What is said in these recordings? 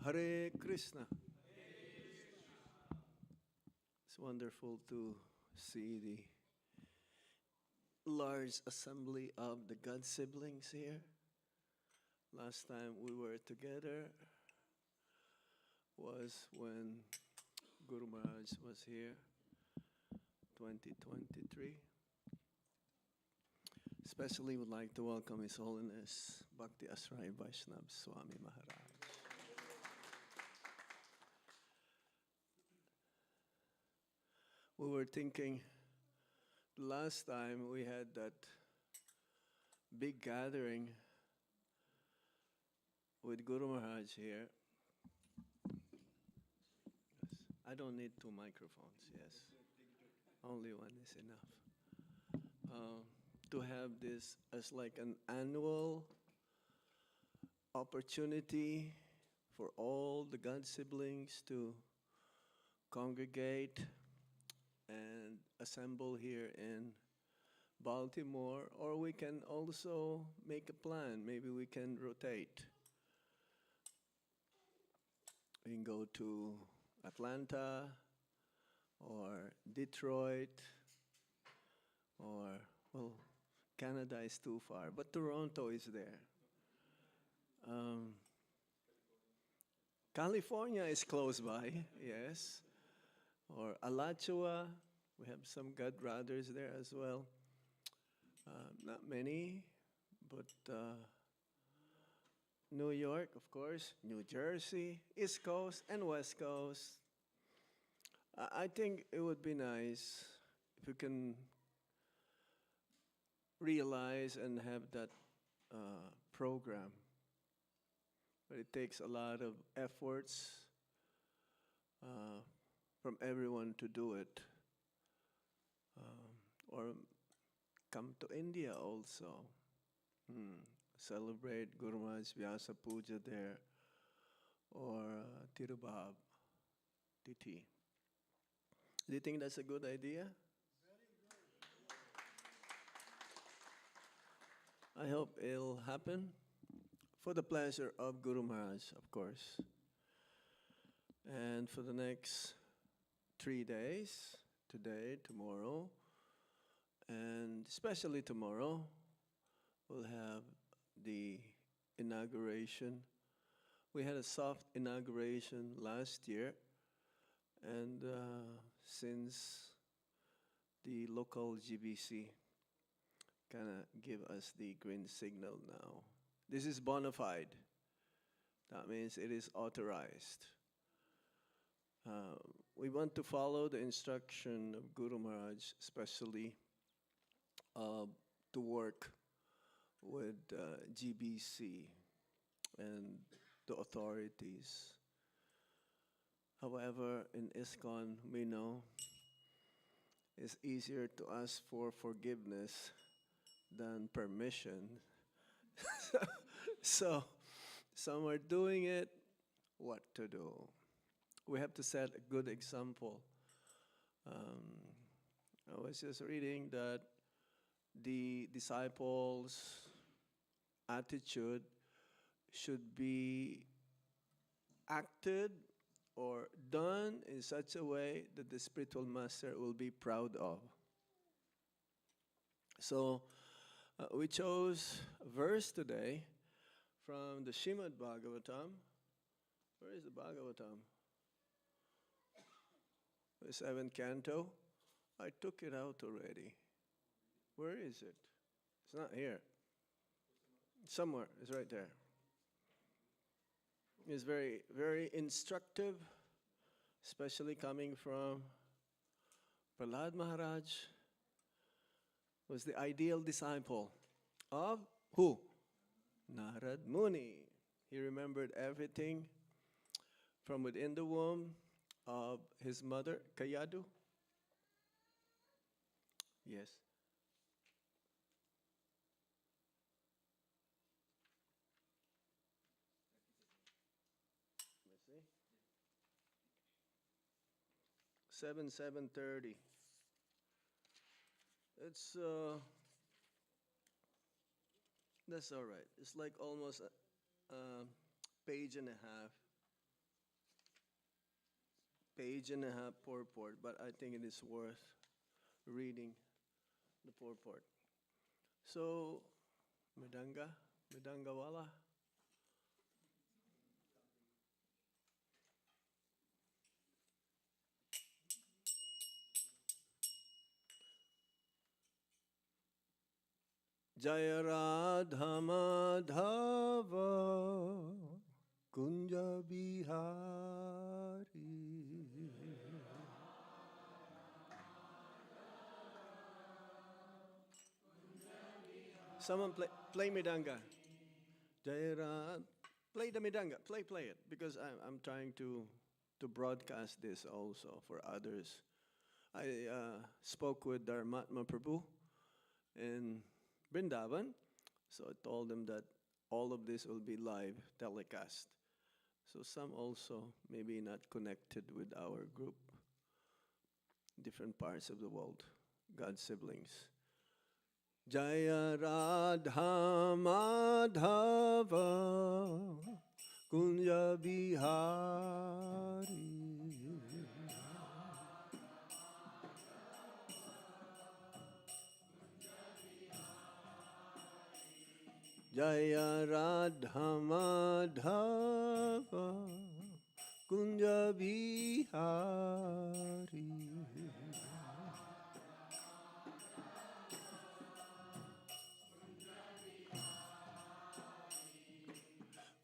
Hare Krishna. It's wonderful to see the large assembly of the God siblings here. Last time we were together was when Guru Maharaj was here, 2023. Especially would like to welcome His Holiness Bhakti Asrai Vaishnav Swami Maharaj. We were thinking, last time we had that big gathering with Guru Maharaj here. Yes. I don't need two microphones, yes. Only one is enough. To have this as like an annual opportunity for all the God siblings to congregate and assemble here in Baltimore, or we can also make a plan. Maybe we can rotate. We can go to Atlanta or Detroit or, well, Canada is too far, but Toronto is there. California is close by, yes. Or Alachua, we have some God brothers there as well. Not many, but New York, of course, New Jersey, East Coast and West Coast. I think it would be nice if we can realize and have that program. But it takes a lot of efforts from everyone to do it. Or come to India also. Celebrate Guru Maharaj Vyasa Puja there. Or Tirubab, Tithi. Do you think that's a good idea? Very good. I hope it'll happen for the pleasure of Guru Maharaj, of course. And for the next 3 days, today, tomorrow, and especially tomorrow, we'll have the inauguration. We had a soft inauguration last year, and since the local GBC kind of give us the green signal now, this is bona fide. That means it is authorized. We want to follow the instruction of Guru Maharaj, especially to work with GBC and the authorities. However, in ISKCON, we know it's easier to ask for forgiveness than permission. So, some are doing it, what to do? We have to set a good example. I was just reading that the disciples' attitude should be acted or done in such a way that the spiritual master will be proud of. So we chose a verse today from the Srimad Bhagvatam. Where is the Bhagavatam? The 7th canto. I took it out already. Where is it? It's not here. Somewhere. It's right there. It's very, very instructive, especially coming from Prahlad Maharaj, was the ideal disciple of who? Narad Muni. He remembered everything from within the womb of his mother, Kayadu. Yes. Let's see. 7:30. It's that's all right. It's like almost a page and a half. page and a half purport, but I think it is worth reading the purport. So, Midangawala. Jaya Radha Madhava Kunja Bihari. Someone play Midanga. Jaya Radha. Play the Midanga. Play it. Because I'm trying to broadcast this also for others. I spoke with Dharmatma Prabhu in Vrindavan. So I told them that all of this will be live telecast. So some also maybe not connected with our group, different parts of the world, God's siblings. Jaya Radha Madhava Kunja Bihari. Jaya Radha Madhava Kunja Bihari.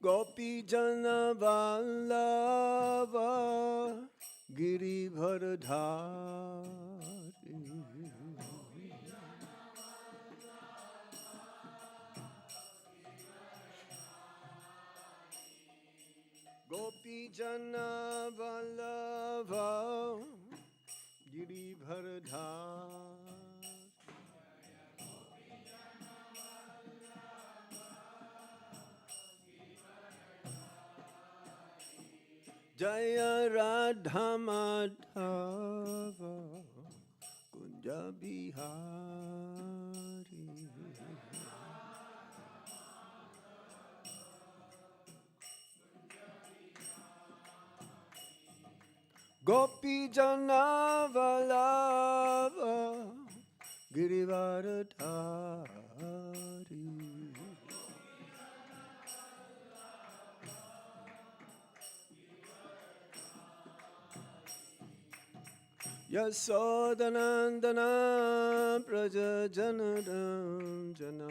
Gopi Jana Vallabha Giribharadhari. Gopi Jana Vallabha Giribharadhari. Jaya Radha Madhava Kunja Bihari. Gopi Jana Vallabha Girivardhari. Yasodanandana Praja Janardan Jana.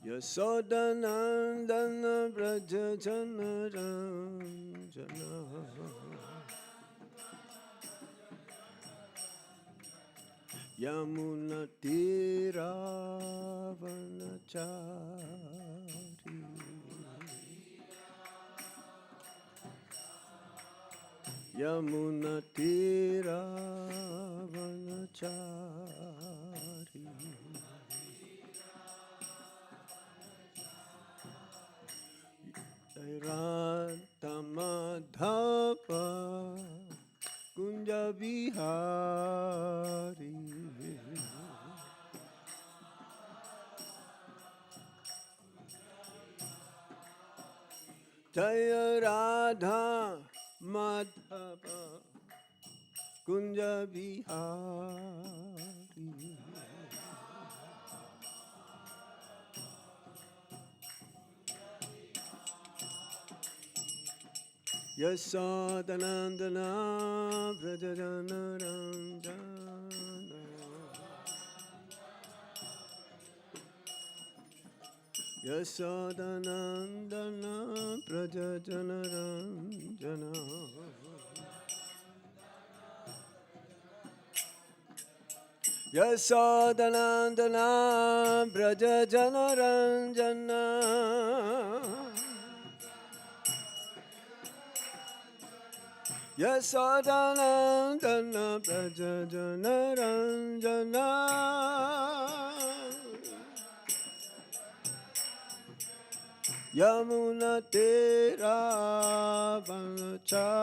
Yasodanandana Praja Janardan Jana. Yamuna Tira Vanachari. Yamuna Tira Vanachari. Radha Madhava Kunja Bihari. Jaya Radha Madhava Kunja Bihari. Yasodanandana Vraja Janardan. Yasodanandana Vraja Janardan. Yasodanandana Vraja Janardan. Yasodanandana Vraja Janardan. Yamuna Tira Vanachari.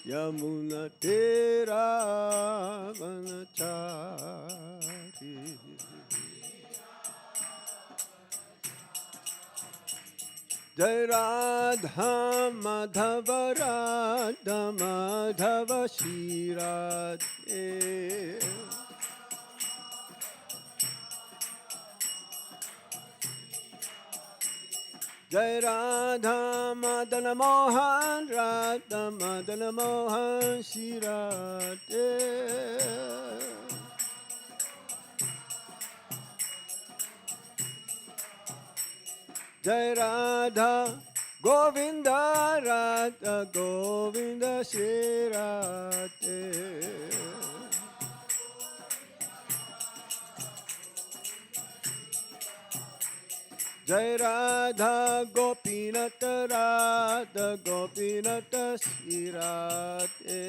Yamuna Tira Vanachari. Jai Radha Madhava Radha Madhava Shri Radhe. Jai Radha Madana Mohan Radha Madana Mohan Shri Radhe. Jai Radha Govinda Radha Govinda Shri Radhe. Jai Radha Gopinata Radha Gopinata Shri Radhe.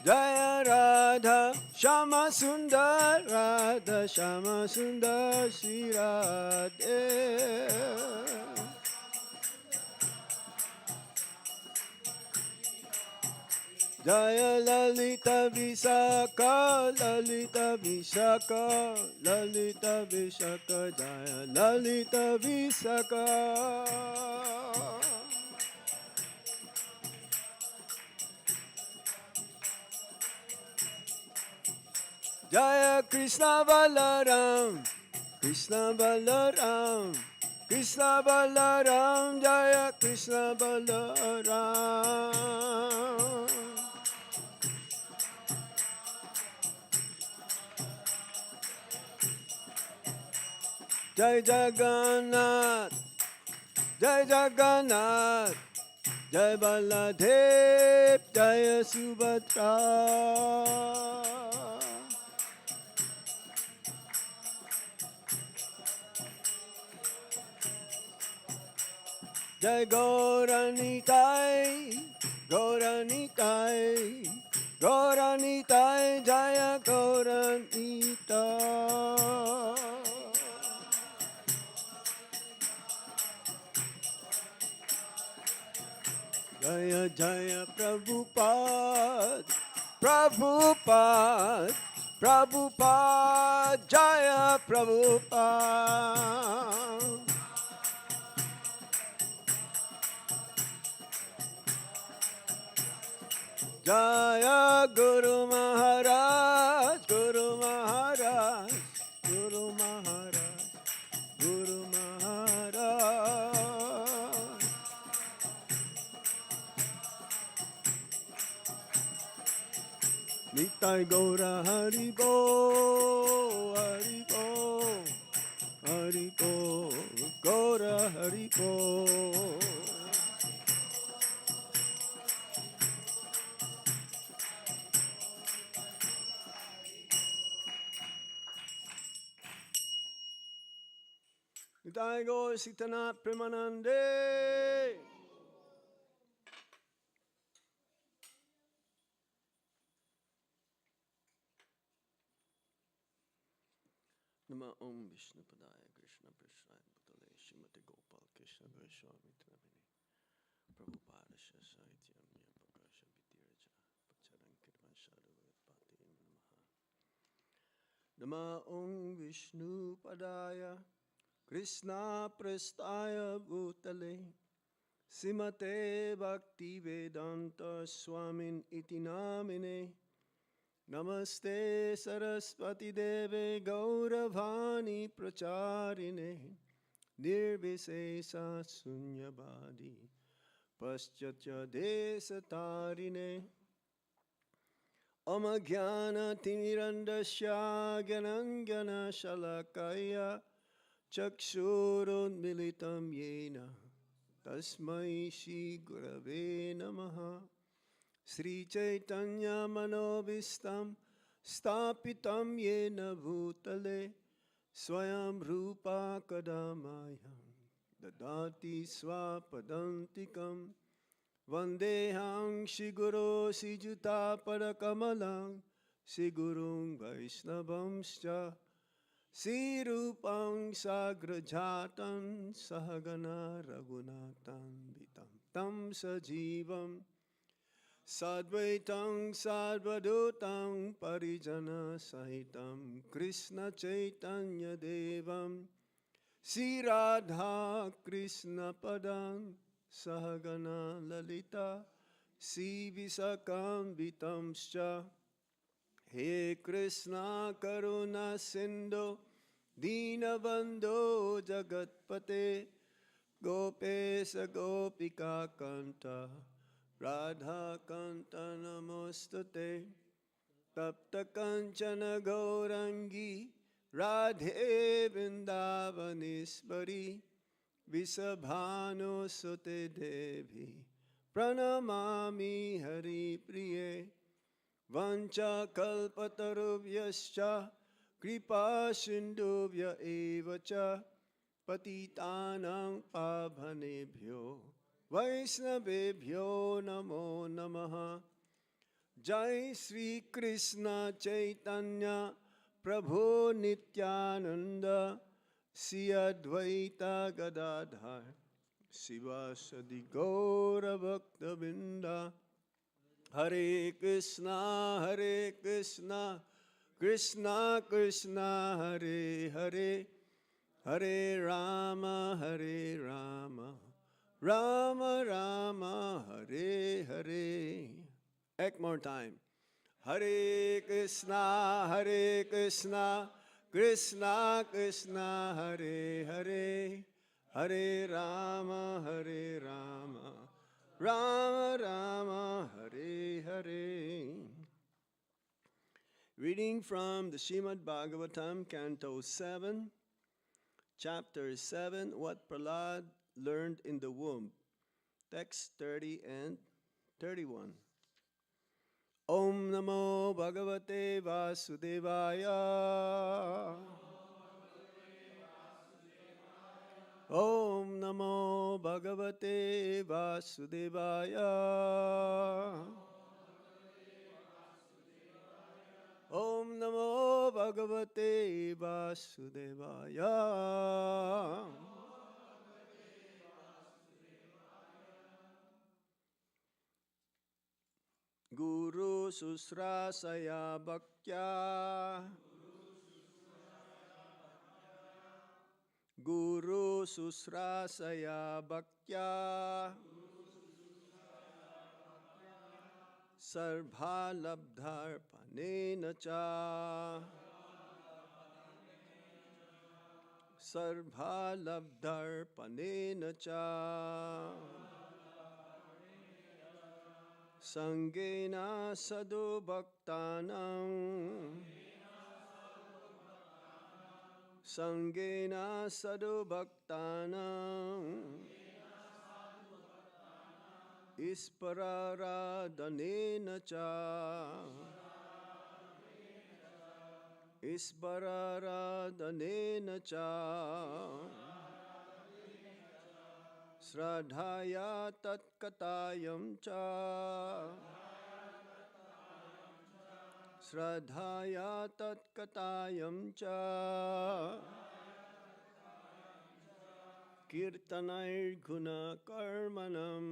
Jaya Radha Shama Sundar Radha Shama Sundar Shri Radhe. Jaya Lalita Visakha Lalita Visakha Lalita Visakha Jaya Lalita Visakha. Jaya Krishna Balaram, Krishna Balaram, Krishna Balaram, Jaya Krishna Balaram. Jai Jagannath, Jai Jagannath, Jai Baladev, Jaya Subhadra. Jai Gauranitai, Gauranitai, Gauranitai, Jaya Gauranitai. Jaya Jaya Prabhupada, Prabhupada, Prabhupada, Jaya Prabhupada. Jaya Guru Maharaj, Guru Maharaj, Guru Maharaj, Guru Maharaj. Nitai Gaura Haribo, Haribo, Haribo, Gaura Haribo. Nitai Gaura Sitana Premanande. Nama Om Vishnu Padaya Krishna Prasthaya Bhutale Srimate Gopal Krishna Goswami Tramini Prabhupada Sahityam Yapakasha Vitiraja Pacharan Kirvan Sadhavagatpati Namaha. Nama Om Vishnu Padaya Krishna Prasthaya Bhutale Srimate Bhakti Vedanta Swamin Iti Namine Namaste Saraswati Deve Gauravani Pracharine Nirvisesa Sunyabadi Paschatya Desatarine Amagyana Timirandasya Ganangana Shalakaya Chakshurun Militam Yena Tasmai Shri Gurave Namaha Sri Chaitanya Manobhistam Stapitam Yena Bhutale Swayam Rupa Kadamayam Dadati Swapadantikam Vandehang Shiguro Sijuta Parakamalang Sigurung Vaisnavamscha Sirupang Sagrajatam Sahagana Raghunatan Vitam Tam Sajivam Sadvaitam Sadvadutam Parijana Sahitam Krishna Chaitanya Devam Sri Radha Krishna Padam Sahagana Lalita Sri Visakam Vitamscha He Krishna Karuna Sindhu Dinabandho Jagatpate Gopesa Gopika Kanta Radha Kanta Namostate Tapta Kanchana Gaurangi Radhe Vrindavanishvari Visabhanu Sute Devi Pranamami Hari Priye Vancha Kalpatarubhyascha Kripa Sindhuvya Evacha Patitanang Pabhanebhyo Vaisnavebhyo Namo Namaha Jai Sri Krishna Chaitanya Prabhu Nityananda Sri Advaita Gadadhar Sivasadi Gaura Bhakta Binda Hare Krishna Krishna Krishna Hare Hare Hare Rama Rama Rama Hare Hare. Ek more time. Hare Krishna Krishna Krishna Hare Hare Hare Rama Rama Rama Hare Hare. Reading from the Srimad Bhagvatam, Canto 7, Chapter 7, What Prahlad Learned in the Womb. Text 30 and 31. Om Namo Bhagavate Vasudevaya. Om Namo Bhagavate Vasudevaya. Om Namo Bhagavate Vasudevaya. Guru Susrasaya Bhaktya. Guru Susrasaya Bhaktya. Sarva Labdharpanena cha. Sarva Labdharpanena cha. Sangena Sadhu Bhaktanam. Sangena Sadhu Bhaktanam. Ispararadanena cha. Ispararadanena cha. Sradhaya tatkatayam cha. Sradhaya tatkatayam cha. Kirtanair guna karmanam.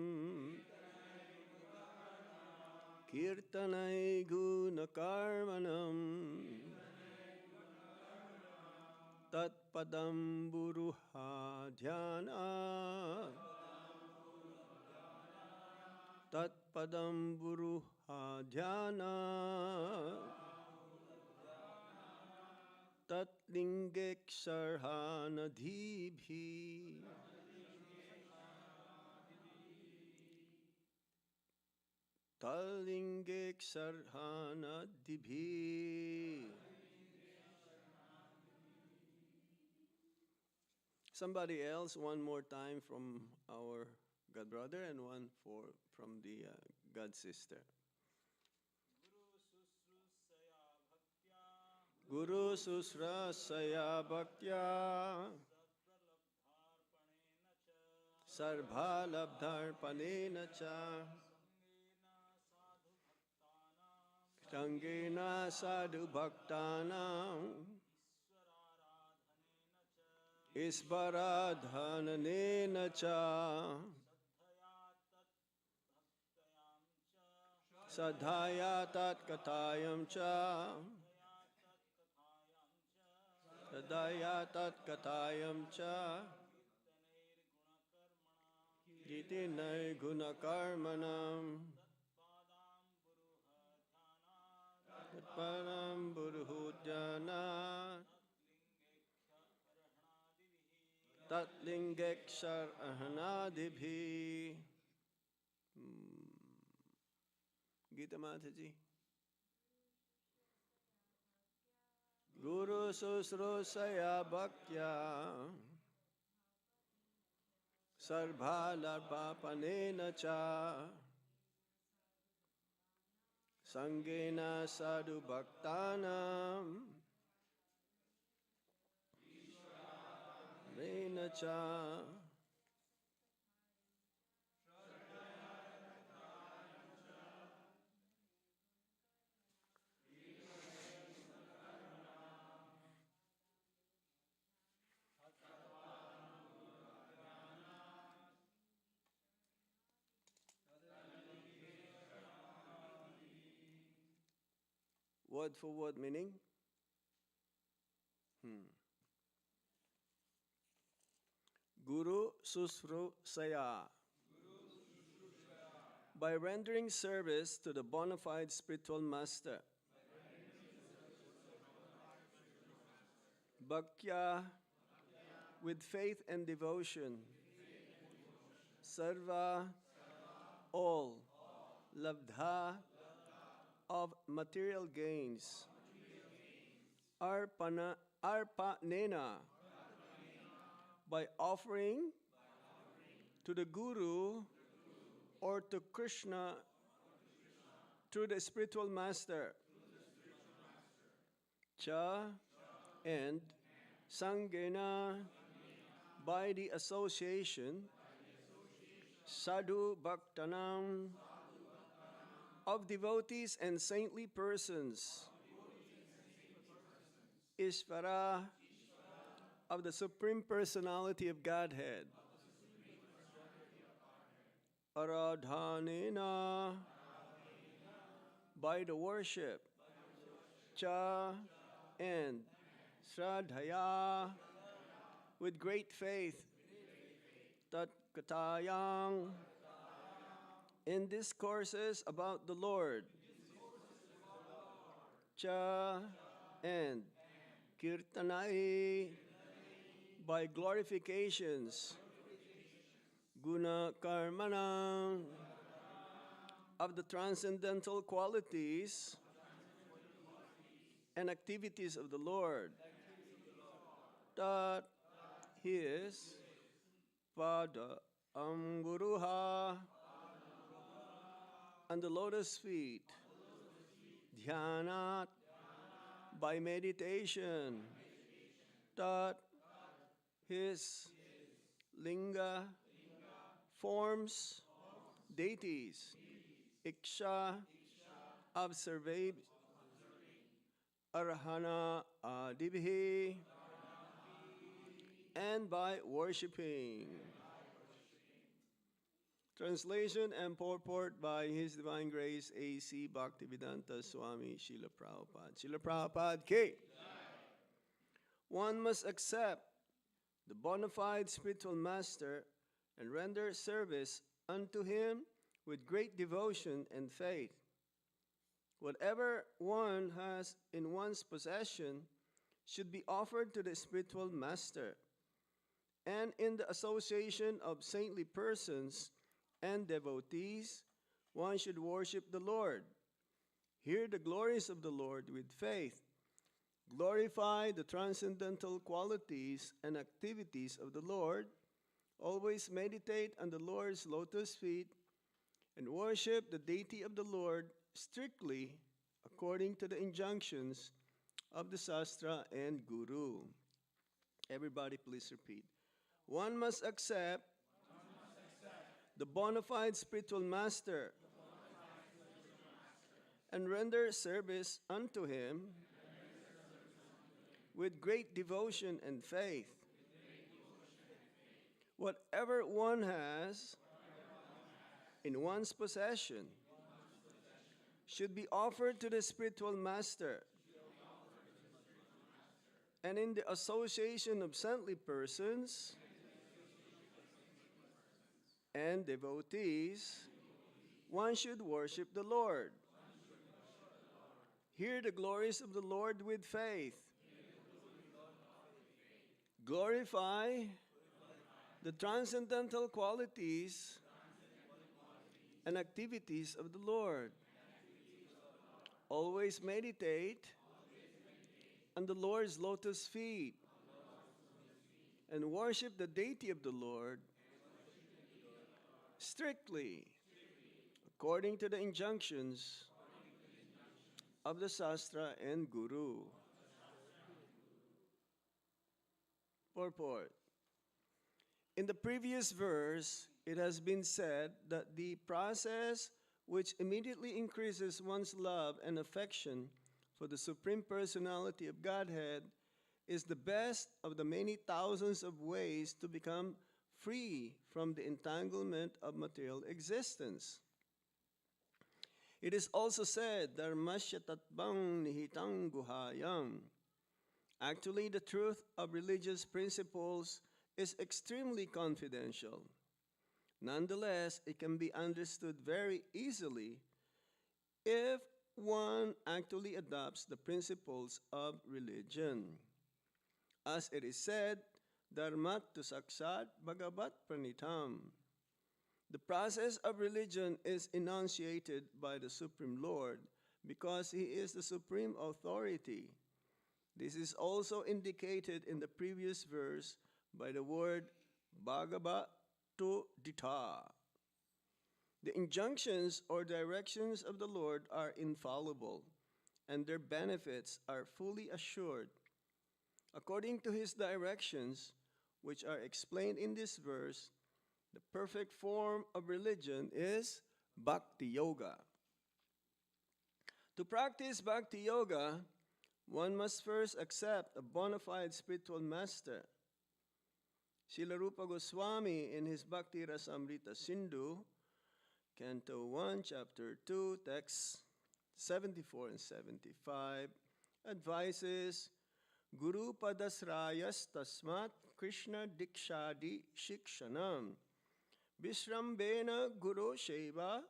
Kirtanai guna karmanam. Tatpadam buruha dhyana. Tatpadam buruha dhyana. Tatlingeksharhanadhibhi. Tatlingeksharhanadhibhi. Somebody else, one more time from our God brother and one from the God sister. Guru Susrasaya Bhaktya. Sarva Labdharpanena cha. Sangena Sadhu Bhaktanam. Isvaradhananena cha. Sadhaya tat kathayam cha. Sadhaya tat kathayam cha. Giti nai guna karmanam. Tatparam buruhujana. Tatlingekshar ahanadibhi. Gita Mataji. Guru susrusaya bhaktya sarvalarpapanena cha sangena sadhu bhaktanam vena cha. Word for word meaning? Guru susrusaya. By rendering service to the bona fide spiritual master. Bhaktya, with faith and devotion. Sarva, all. Labdha, of material gains. Arpanena, by offering to the Guru or to Krishna through the spiritual master. Cha, and Sangena, by the association. Sadhu Bhaktanam, of devotees and saintly persons. Ishvara, of the Supreme Personality of Godhead. Aradhanena, by the worship. Cha, and Shraddhaya, with great faith. Tat Katayang, in discourses about the Lord. Cha, and Kirtanai, by glorifications. Guna Karmanam, of the transcendental qualities and activities of the Lord. Tat, his, Pada Amguruha, on the lotus feet. Dhyanat, by meditation. Tat, his, linga, forms, deities. Iksha, observate. Arhana adibhi, and by worshipping. Translation and purport by His Divine Grace A.C. Bhaktivedanta Swami Srila Prabhupada. Srila Prabhupada K. One must accept the bona fide spiritual master and render service unto him with great devotion and faith. Whatever one has in one's possession should be offered to the spiritual master. And in the association of saintly persons and devotees, one should worship the Lord. Hear the glories of the Lord with faith. Glorify the transcendental qualities and activities of the Lord. Always meditate on the Lord's lotus feet and worship the deity of the Lord strictly according to the injunctions of the Shastra and Guru. Everybody please repeat. One must accept the bona fide spiritual master and render service unto him with great devotion and faith. Whatever one has in one's possession should be offered to the spiritual master, and in the association of saintly persons and devotees, one should worship the Lord. Hear the glories of the Lord with faith. Glorify the transcendental qualities and activities of the Lord. Always meditate on the Lord's lotus feet and worship the deity of the Lord strictly according to the injunctions of the Sastra and Guru. Purport. In the previous verse, it has been said that the process which immediately increases one's love and affection for the Supreme Personality of Godhead is the best of the many thousands of ways to become free from the entanglement of material existence. It is also said, Dharmasya tatbang nihitang guhayam. Actually, the truth of religious principles is extremely confidential. Nonetheless, it can be understood very easily if one actually adopts the principles of religion. As it is said, Dharmat tu saksat bhagavat pranitam. The process of religion is enunciated by the Supreme Lord because He is the supreme authority. This is also indicated in the previous verse by the word bhagavatu dita. The injunctions or directions of the Lord are infallible, and their benefits are fully assured. According to His directions, which are explained in this verse, the perfect form of religion is Bhakti Yoga. To practice Bhakti Yoga, one must first accept a bona fide spiritual master. Srila Rupa Goswami in his Bhakti Rasamrita Sindhu, Canto 1, Chapter 2, texts 74 and 75, advises, Guru padasrayas tasmat Krishna dikshadi shikshanam Vishrambena Guru Sheva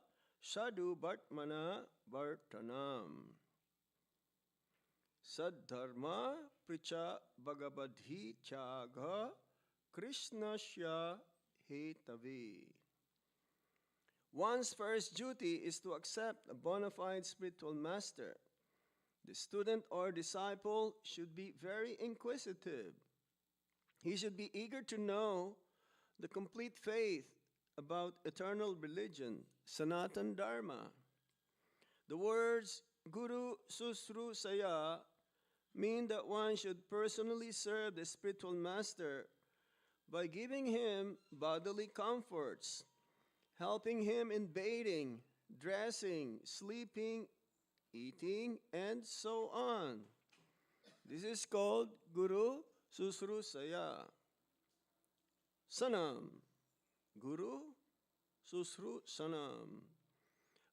Sadhu Bhartmana Bhartanam Saddharma Pricha Bhagavadhi Chaga Krishnasya Hetavi. One's first duty is to accept a bona fide spiritual master. The student or disciple should be very inquisitive. He should be eager to know the complete faith about eternal religion, Sanatan Dharma. The words Guru Susru Saya mean that one should personally serve the spiritual master by giving him bodily comforts, helping him in bathing, dressing, sleeping, eating, and so on. This is called Guru Susrusaya. Sanam. Guru Susru Sanam.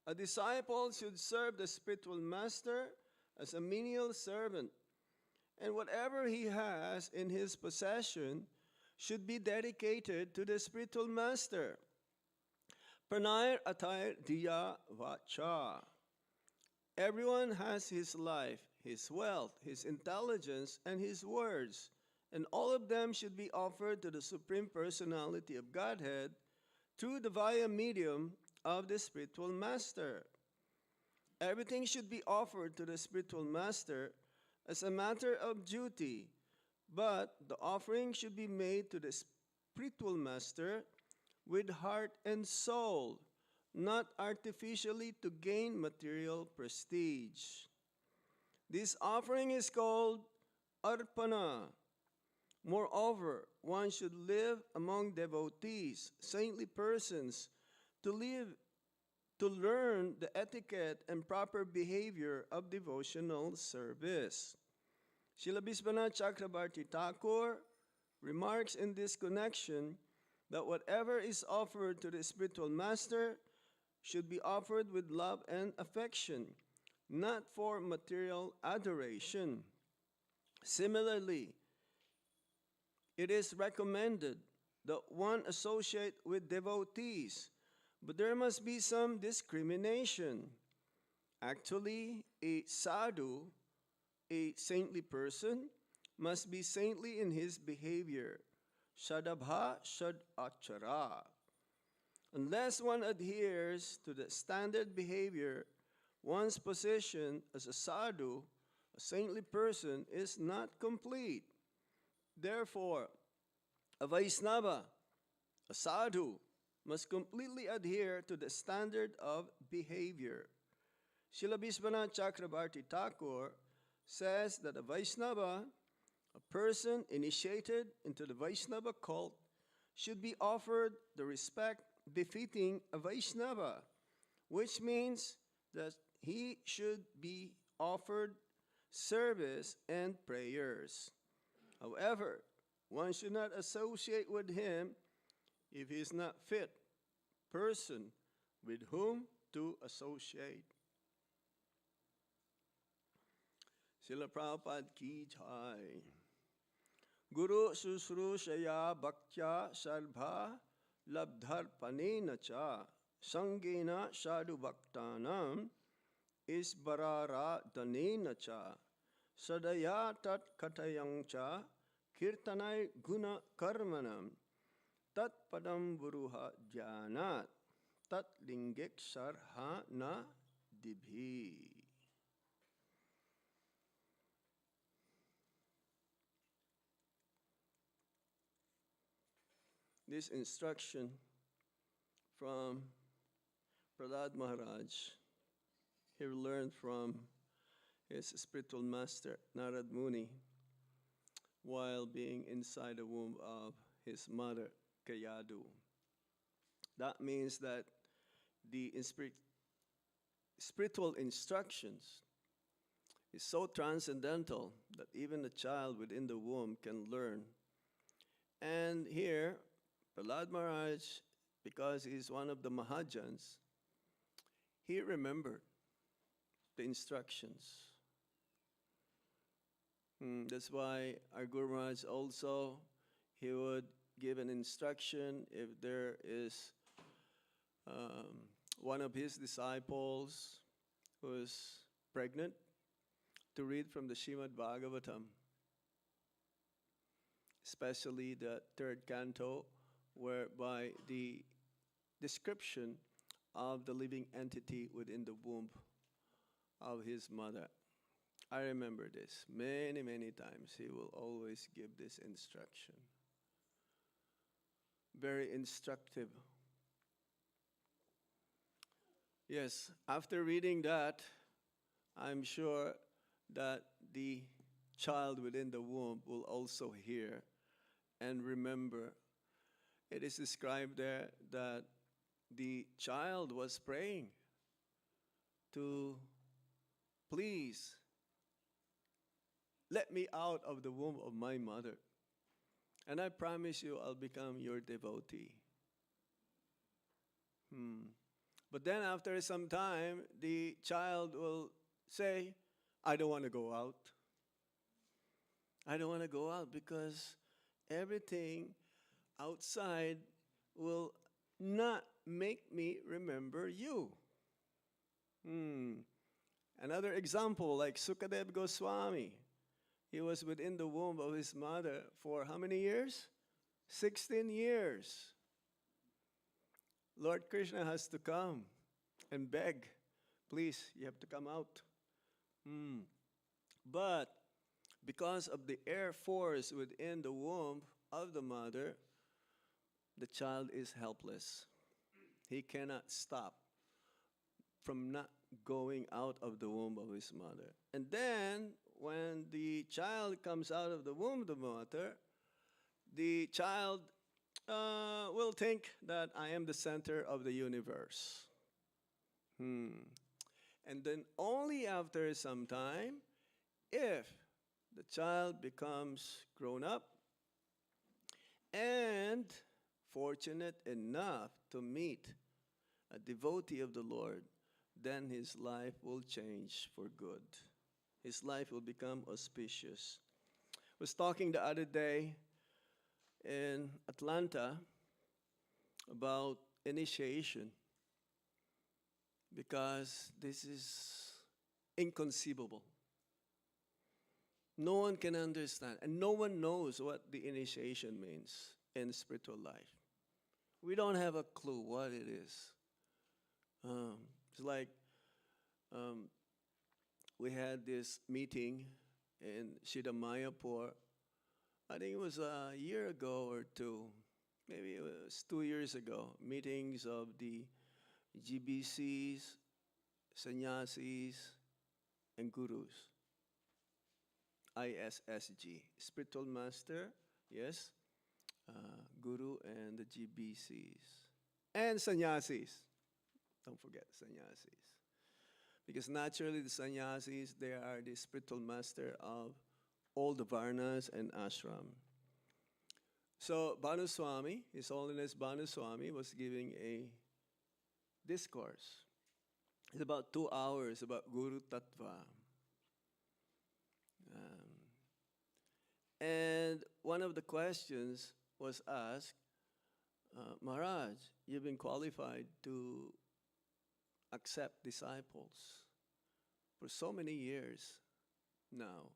A disciple should serve the spiritual master as a menial servant, and whatever he has in his possession should be dedicated to the spiritual master. Pranayar Atayar Diya Vacha. Everyone has his life, his wealth, his intelligence, and his words, and all of them should be offered to the Supreme Personality of Godhead through the via medium of the spiritual master. Everything should be offered to the spiritual master as a matter of duty, but the offering should be made to the spiritual master with heart and soul, not artificially to gain material prestige. This offering is called arpana. Moreover, one should live among devotees, saintly persons, to learn the etiquette and proper behavior of devotional service. Srila Biswanath Chakrabarti Thakur remarks in this connection that whatever is offered to the spiritual master should be offered with love and affection, not for material adoration. Similarly, it is recommended that one associate with devotees, but there must be some discrimination. Actually, a sadhu, a saintly person, must be saintly in his behavior. Shadabha shadachara. Unless one adheres to the standard behavior, one's position as a sadhu, a saintly person, is not complete. Therefore, a Vaisnava, a sadhu, must completely adhere to the standard of behavior. Srila Vishwanath Chakrabarti Thakur says that a Vaisnava, a person initiated into the Vaisnava cult, should be offered the respect befitting a Vaisnava, which means that he should be offered service and prayers. However, one should not associate with him if he is not fit person with whom to associate. Srila Prabhupada ki jai. Guru Susrushaya Bhaktya Sarva Labdharpanena cha Sangena Sadhu Bhaktanam Isbarara Danena cha Sadaya Tat Katayang cha Kirtanai Guna Karmanam Tat Padam Buruha Jnanat Tat Lingek Sarha Na Dibhi. This instruction from Prahlad Maharaj, he learned from his spiritual master Narad Muni while being inside the womb of his mother Kayadu. That means that the spiritual instructions is so transcendental that even a child within the womb can learn. And here, Prahlad Maharaj, because he's one of the Mahajans, he remembered the instructions. That's why our Guru Maharaj also, he would give an instruction if there is one of his disciples who is pregnant, to read from the Srimad Bhagvatam, especially the third canto, whereby the description of the living entity within the womb of his mother. I remember this many, many times. He will always give this instruction. Very instructive. Yes, after reading that, I'm sure that the child within the womb will also hear and remember. It is described there that the child was praying to, please let me out of the womb of my mother, and I promise you I'll become your devotee. But then after some time, the child will say, I don't want to go out. I don't want to go out because everything outside will not make me remember you. Another example, like Sukadev Goswami. He was within the womb of his mother for how many years? 16 years. Lord Krishna has to come and beg, please, you have to come out. But because of the air force within the womb of the mother, the child is helpless. He cannot stop from not going out of the womb of his mother. And then, when the child comes out of the womb of the mother, the child will think that I am the center of the universe. And then only after some time, if the child becomes grown up and fortunate enough to meet a devotee of the Lord, then his life will change for good. His life will become auspicious. I was talking the other day in Atlanta about initiation, because this is inconceivable. No one can understand, and no one knows what the initiation means in spiritual life. We don't have a clue what it is. It's like we had this meeting in Siddhamayapur. I think it was a year ago or two, maybe it was 2 years ago, meetings of the GBCs, sannyasis, and gurus. ISSG, spiritual master, yes, guru, and the GBCs. And sannyasis. Don't forget sannyasis. Because naturally the sannyasis, they are the spiritual master of all the varnas and ashram. So Bhanu Swami, His Holiness Bhanu Swami, was giving a discourse. It's about 2 hours about Guru Tattva. And one of the questions was asked, Maharaj, you've been qualified to accept disciples for so many years now.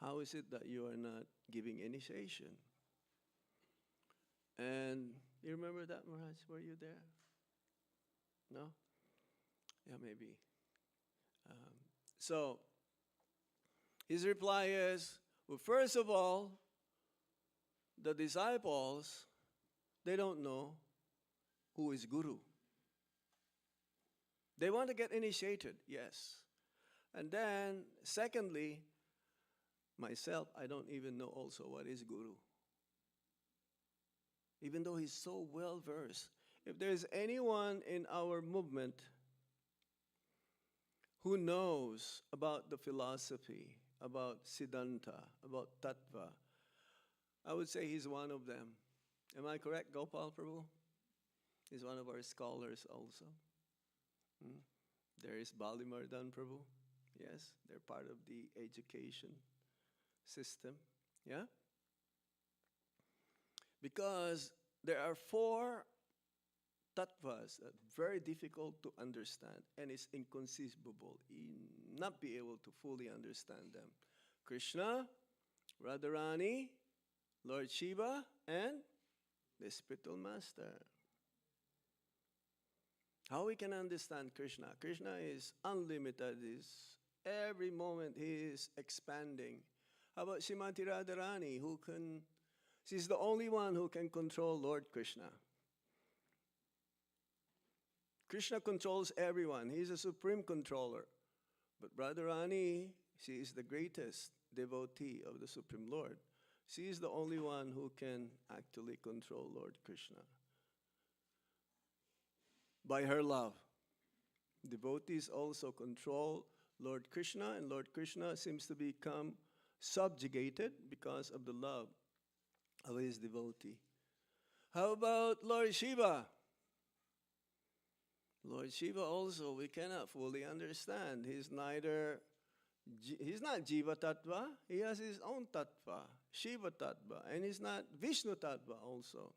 How is it that you are not giving initiation? And you remember that, Maharaj? Were you there? No? Yeah, maybe. So his reply is, well, first of all, the disciples, they don't know who is Guru. They want to get initiated, yes. And then, secondly, myself, I don't even know also what is Guru. Even though he's so well versed. If there's anyone in our movement who knows about the philosophy, about Siddhanta, about Tattva, I would say he's one of them. Am I correct, Gopal Prabhu? He's one of our scholars also. There is Balimardan Prabhu. Yes, they're part of the education system. Yeah? Because there are 4 tattvas that are very difficult to understand, and it's inconceivable, not be able to fully understand them. Krishna, Radharani, Lord Shiva, and the spiritual master. How we can understand Krishna? Krishna is unlimited. Every moment he is expanding. How about Srimati Radharani, she's the only one who can control Lord Krishna. Krishna controls everyone. He's a supreme controller. But Radharani, she is the greatest devotee of the Supreme Lord. She is the only one who can actually control Lord Krishna. By her love. Devotees also control Lord Krishna, and Lord Krishna seems to become subjugated because of the love of his devotee. How about Lord Shiva? Lord Shiva also, we cannot fully understand. He's not Jiva Tattva, he has his own Tattva, Shiva Tattva, and he's not Vishnu Tattva also.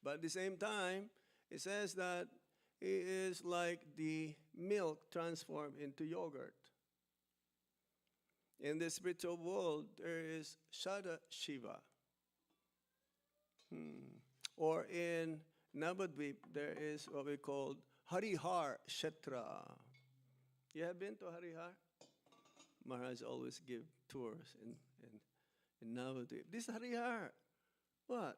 But at the same time, it says that he is like the milk transformed into yogurt. In the spiritual world, there is Shada Shiva. Or in Navadvip, there is what we call Harihar Kshetra. You have been to Harihar? Maharaj always give tours in Navadvip. This Harihar, what?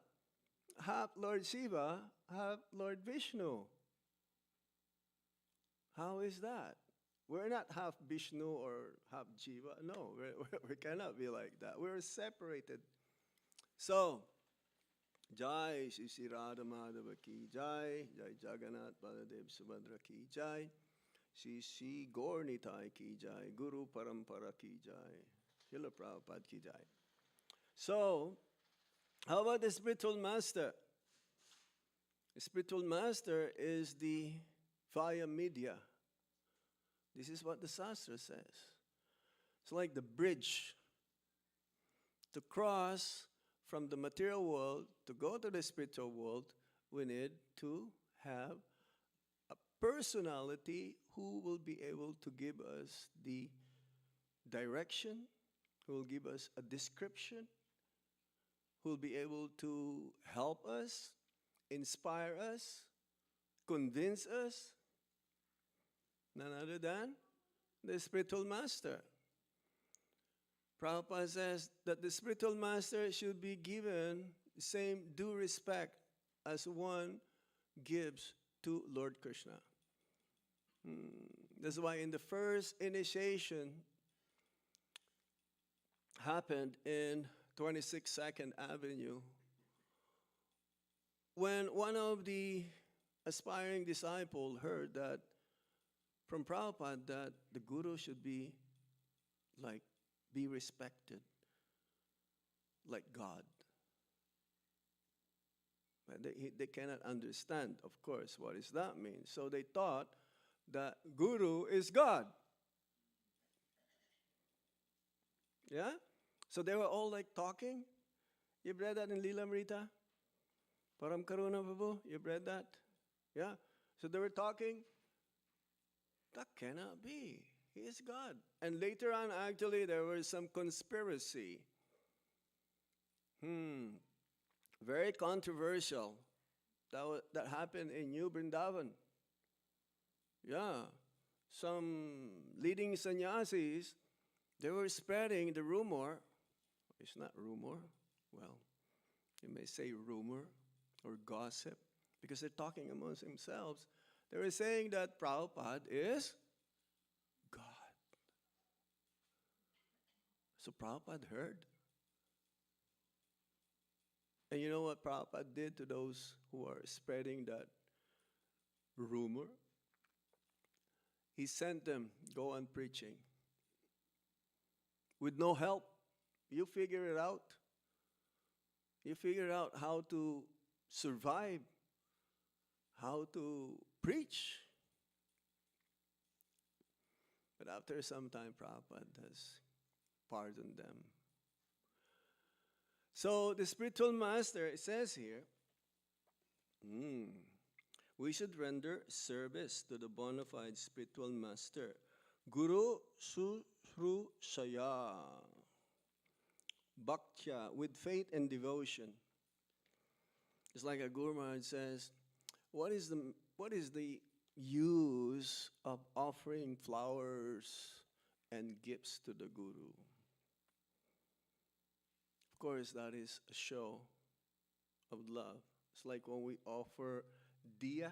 Half Lord Shiva, half Lord Vishnu. How is that? We're not half Vishnu or half Jiva. No, we cannot be like that. We're separated. So, Jai Shri Shri Radha Madhava Ki Jai, Jai Jagannath Baladev Subhadra Ki Jai, Shri Shri Gaur Nitai Ki Jai, Guru Parampara Ki Jai, Srila Prabhupada Ki Jai. So, how about the spiritual master? The spiritual master is the via media. This is what the Shastra says. It's like the bridge to cross from the material world to go to the spiritual world. We need to have a personality who will be able to give us the direction, who will give us a description, who will be able to help us, inspire us, convince us. None other than the spiritual master. Prabhupada says that the spiritual master should be given the same due respect as one gives to Lord Krishna. That's why in the first initiation happened in 22nd Avenue, when one of the aspiring disciples heard that from Prabhupada that the Guru should be respected like God. But they cannot understand, of course, what does that mean. So they thought that Guru is God. Yeah? So they were all like talking. You've read that in Lila Amrita? Param Karuna Prabhu? You've read that? Yeah? So they were talking. That cannot be. He is God. And later on, actually, there was some conspiracy. Very controversial. That happened in New Vrindavan. Yeah. Some leading sannyasis, they were spreading the rumor. It's not rumor. Well, you may say rumor or gossip, because they're talking amongst themselves. They were saying that Prabhupada is God. So Prabhupada heard. And you know what Prabhupada did to those who are spreading that rumor? He sent them, go on preaching. With no help. You figure it out. You figure out how to survive, how to preach. But after some time, Prabhupada has pardoned them. So the spiritual master, it says here, we should render service to the bona fide spiritual master, Guru Shrushaya, Bhaktya, with faith and devotion. It's like a Guru Maharaj says, what is the use of offering flowers and gifts to the Guru? Of course, that is a show of love. It's like when we offer diya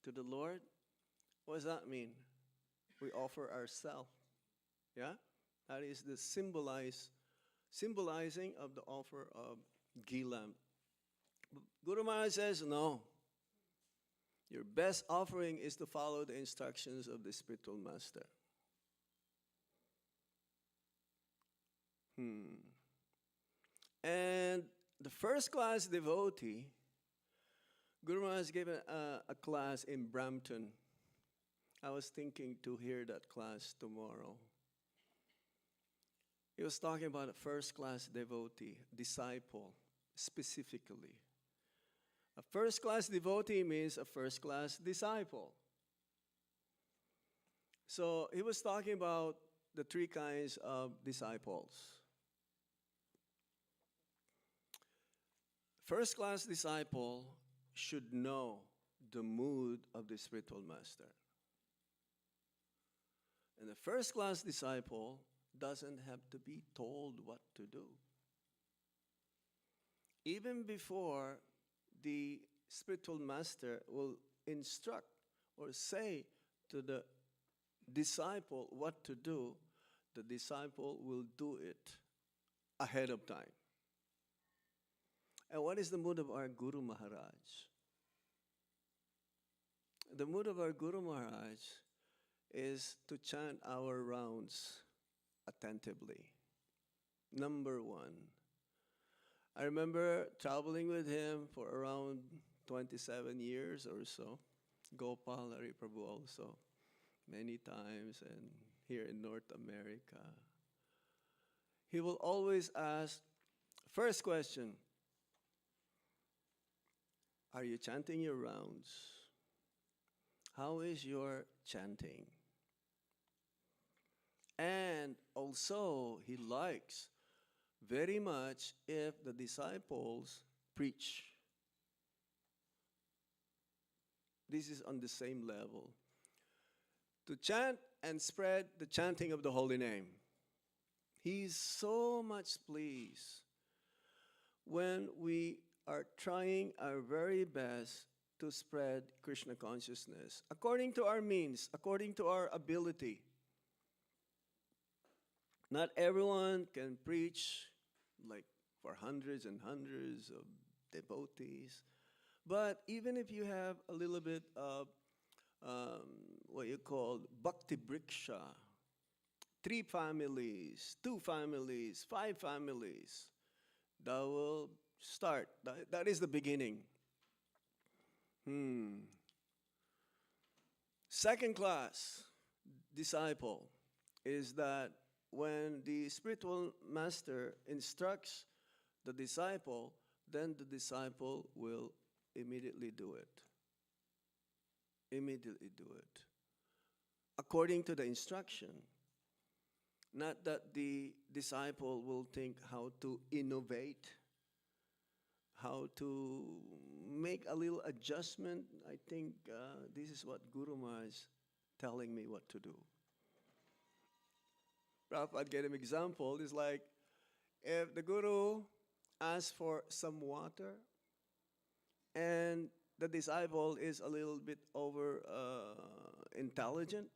to the Lord. What does that mean? We offer ourselves. Yeah? That is the symbolizing of the offer of ghee lamp. Guru Maharaj says, no. Your best offering is to follow the instructions of the spiritual master. And the first class devotee, Guru Maharaj gave a class in Brampton. I was thinking to hear that class tomorrow. He was talking about a first class devotee, disciple, specifically. A first class devotee means a first class disciple. So he was talking about the three kinds of disciples. First class disciple should know the mood of the spiritual master. And the first class disciple doesn't have to be told what to do. Even before the spiritual master will instruct or say to the disciple what to do, the disciple will do it ahead of time. And what is the mood of our Guru Maharaj? The mood of our Guru Maharaj is to chant our rounds attentively. Number one. I remember traveling with him for around 27 years or so. Gopal Hari Prabhu also, many times, and here in North America. He will always ask, first question, are you chanting your rounds? How is your chanting? And also, he likes very much if the disciples preach. This is on the same level. To chant and spread the chanting of the holy name. He is so much pleased when we are trying our very best to spread Krishna consciousness according to our means, according to our ability. Not everyone can preach like for hundreds and hundreds of devotees. But even if you have a little bit of what you call bhakti briksha, 3 families, 2 families, 5 families, that will start. That is the beginning. Second class disciple is that when the spiritual master instructs the disciple, then the disciple will immediately do it. Immediately do it. According to the instruction. Not that the disciple will think how to innovate, how to make a little adjustment. I think this is what Guru Maharaj is telling me what to do. Prabhupada gave him example. It's like if the Guru asks for some water and the disciple is a little bit over intelligent,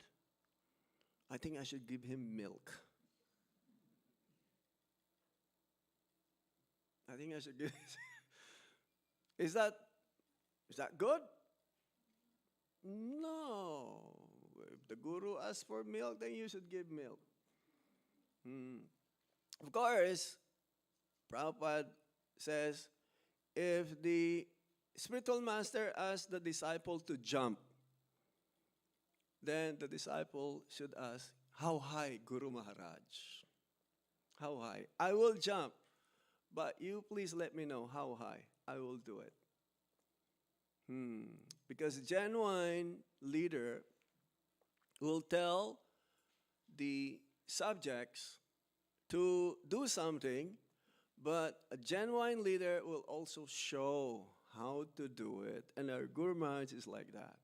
I think I should give him milk. I think I should give. Is that good? No. If the Guru asks for milk, then you should give milk. Of course, Prabhupada says, if the spiritual master asks the disciple to jump, then the disciple should ask, how high, Guru Maharaj? How high? I will jump, but you please let me know how high. I will do it. Because a genuine leader will tell the subjects to do something, but a genuine leader will also show how to do it. And our Guru Maharaj is like that.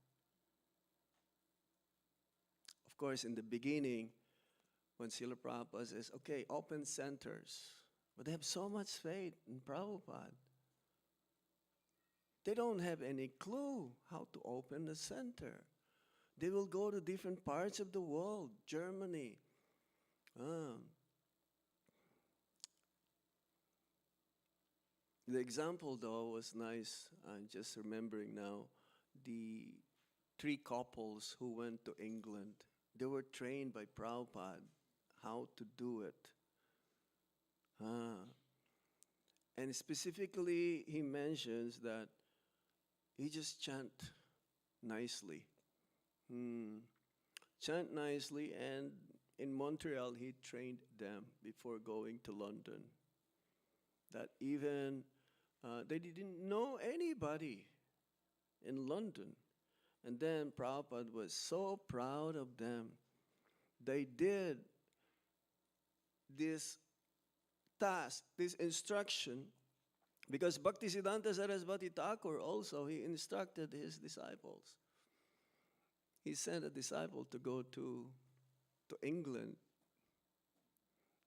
Of course, in the beginning, when Srila Prabhupada says, okay, open centers. But they have so much faith in Prabhupada. They don't have any clue how to open a center. They will go to different parts of the world, Germany. The example, though, was nice. I'm just remembering now the 3 couples who went to England. They were trained by Prabhupada how to do it. And specifically, he mentions that he just chant nicely. Chant nicely, and in Montreal, he trained them before going to London. That even they didn't know anybody in London. And then Prabhupada was so proud of them. They did this task, this instruction, because Bhaktisiddhanta Sarasvati Thakur also, he instructed his disciples. He sent a disciple to go to England.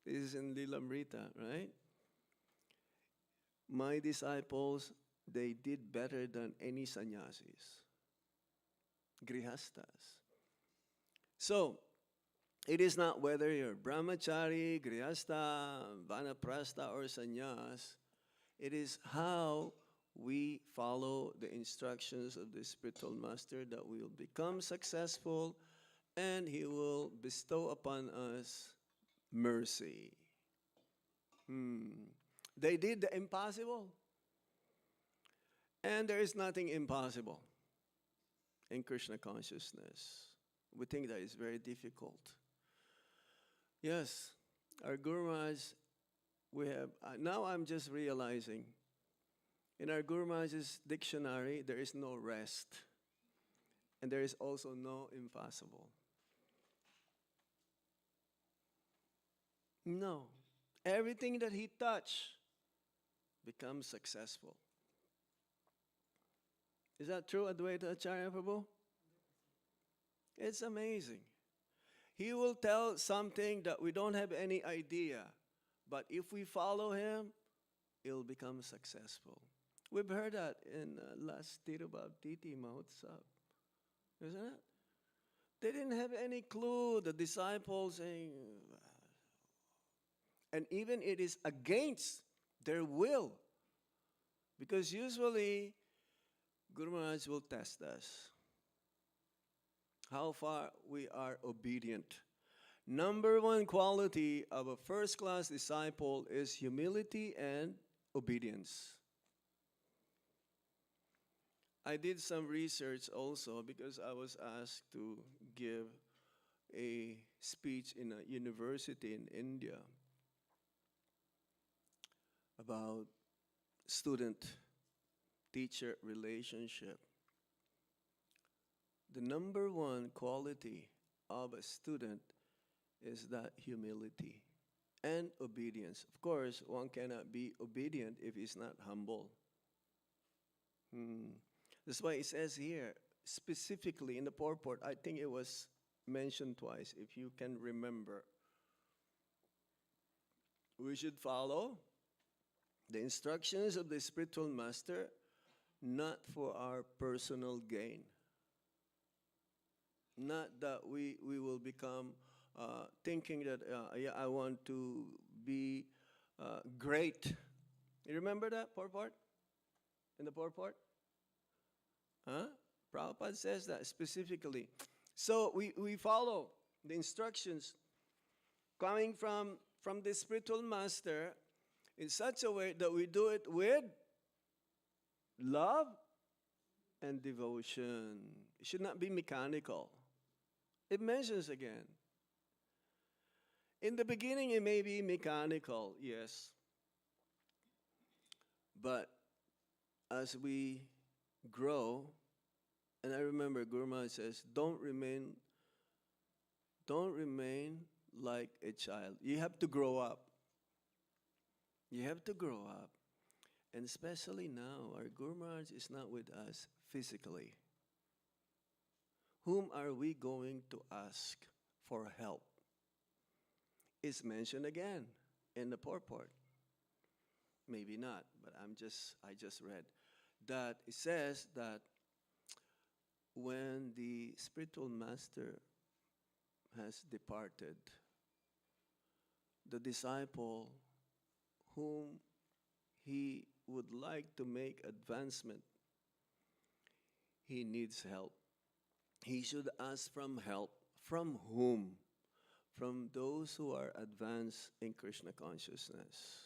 This is in Lilamrita, right? My disciples, they did better than any sannyasis, grihastas. So, it is not whether you're brahmachari, grihasta, vanaprastha, or sannyas. It is how we follow the instructions of the spiritual master that we will become successful, and he will bestow upon us mercy. They did the impossible, and there is nothing impossible. in Krishna consciousness. We think that is very difficult. Yes, our Guru Maharaj, we have, now I'm just realizing, in our Guru Maharaj's dictionary, there is no rest. And there is also no impossible. No. Everything that he touched becomes successful. Is that true, Advaita Acharya Prabhu? It's amazing. He will tell something that we don't have any idea, but if we follow him, it'll become successful. We've heard that in last Tirubhavtiti Mahotsav, isn't it? They didn't have any clue, the disciples saying, and even it is against their will, because usually Guru Maharaj will test us. How far we are obedient. Number one quality of a first-class disciple is humility and obedience. I did some research also because I was asked to give a speech in a university in India about student-teacher relationship. The number one quality of a student is that humility and obedience. Of course, one cannot be obedient if he's not humble. That's why it says here, specifically in the purport, I think it was mentioned twice, if you can remember. We should follow the instructions of the spiritual master, not for our personal gain. Not that we will become thinking that, yeah, I want to be great. You remember that purport? In the purport? Huh? Prabhupada says that specifically. So we follow the instructions coming from the spiritual master in such a way that we do it with love and devotion. It should not be mechanical. It mentions again. In the beginning, it may be mechanical, yes. But as we grow, and I remember Guru Maharaj says, don't remain like a child. You have to grow up. You have to grow up. And especially now, our Guru Maharaj is not with us physically. Whom are we going to ask for help? It's mentioned again in the purport. Maybe not, but I just read that it says that when the spiritual master has departed, the disciple whom he would like to make advancement, he needs help. He should ask from help. From whom? From those who are advanced in Krishna consciousness.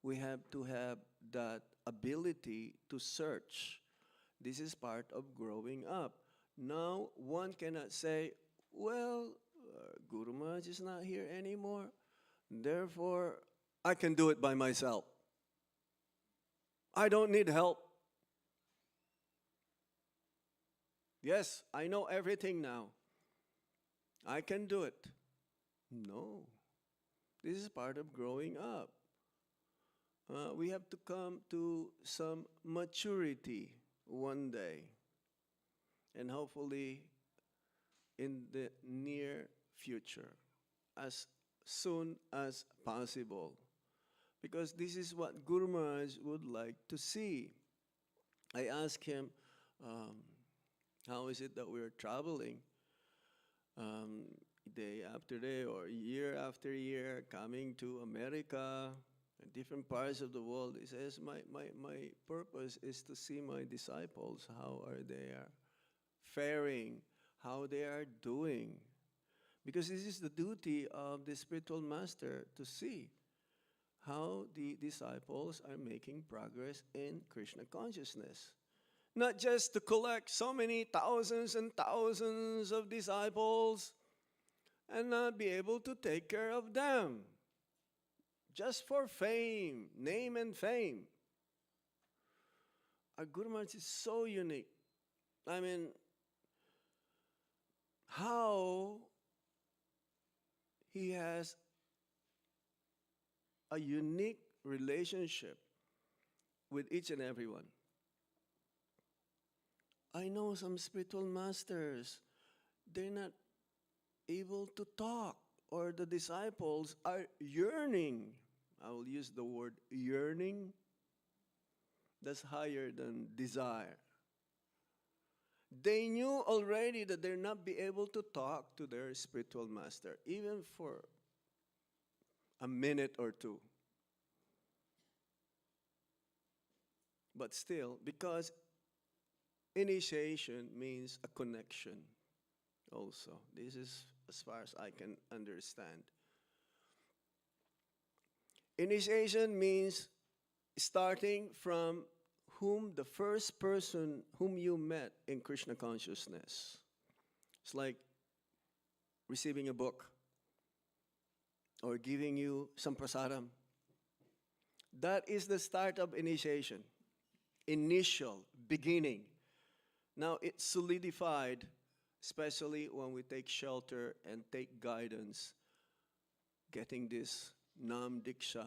We have to have that ability to search. This is part of growing up. Now, one cannot say, well, Guru Maharaj is not here anymore, therefore, I can do it by myself. I don't need help. Yes, I know everything now. I can do it. No. This is part of growing up. We have to come to some maturity one day. And hopefully in the near future, as soon as possible. Because this is what Guru Maharaj would like to see. I asked him, how is it that we're traveling day after day or year after year, coming to America and different parts of the world? He says, my purpose is to see my disciples, how are they faring, how they are doing. Because this is the duty of the spiritual master, to see how the disciples are making progress in Krishna consciousness. Not just to collect so many thousands and thousands of disciples and not be able to take care of them. Just for fame, name and fame. Our Guru Maharaj is so unique. I mean, how he has a unique relationship with each and everyone. I know some spiritual masters, they're not able to talk, or the disciples are yearning. I will use the word yearning. That's higher than desire. They knew already that they're not be able to talk to their spiritual master, even for a minute or two. But still, because initiation means a connection also. This is as far as I can understand. Initiation means starting from whom the first person whom you met in Krishna consciousness. It's like receiving a book or giving you some prasadam. That is the start of initiation. Initial, beginning. Now it's solidified, especially when we take shelter and take guidance, getting this Nam Diksha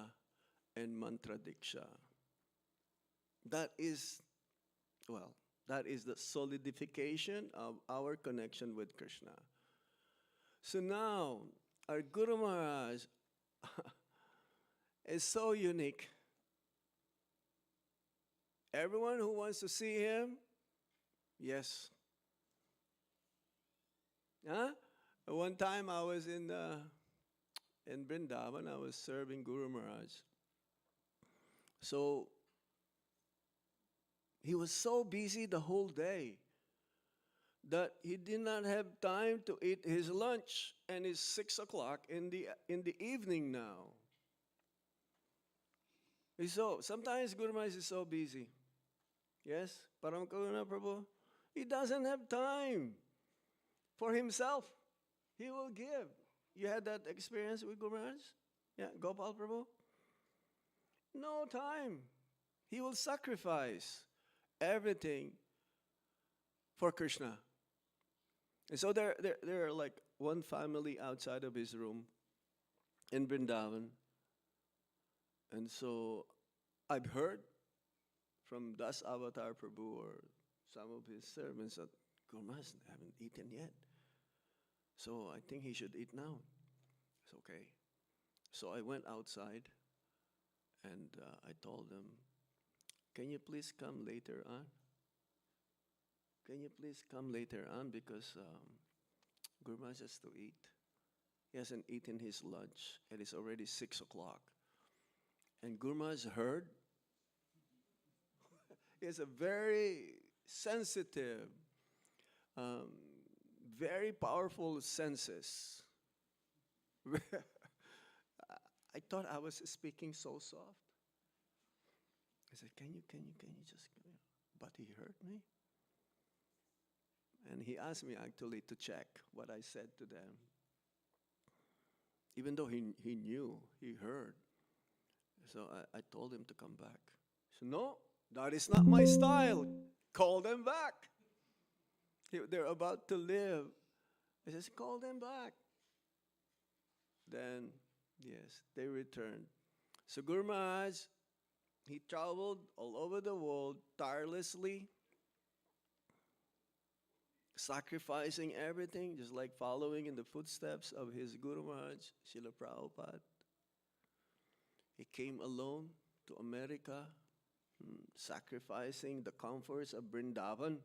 and Mantra Diksha. That is the solidification of our connection with Krishna. So now, our Guru Maharaj is so unique. Everyone who wants to see him, yes. Huh? One time I was in Vrindavan, I was serving Guru Maharaj. So he was so busy the whole day that he did not have time to eat his lunch, and it's 6 o'clock in the evening now. So sometimes Guru Maharaj is so busy. Yes, Param Karuna Prabhu. He doesn't have time for himself. He will give. You had that experience with Guru Maharaj? Yeah, Gopal Prabhu? No time. He will sacrifice everything for Krishna. And so there are like one family outside of his room in Vrindavan. And so I've heard from Das Avatar Prabhu or some of his servants that Guru Maharaj haven't eaten yet. So I think he should eat now. It's okay. So I went outside and I told them, can you please come later on? Can you please come later on because Guru Maharaj has to eat. He hasn't eaten his lunch and it's already 6 o'clock. And Guru Maharaj heard. He has a very sensitive, very powerful senses. I thought I was speaking so soft. I said, can you just, but he heard me. And he asked me actually to check what I said to them. Even though he knew, he heard. So I told him to come back. He said, no, that is not my style. Call them back. They're about to leave. I said, call them back. Then, yes, they returned. So Guru Maharaj, he traveled all over the world tirelessly, sacrificing everything, just like following in the footsteps of his Guru Maharaj, Srila Prabhupada. He came alone to America, sacrificing the comforts of Vrindavan.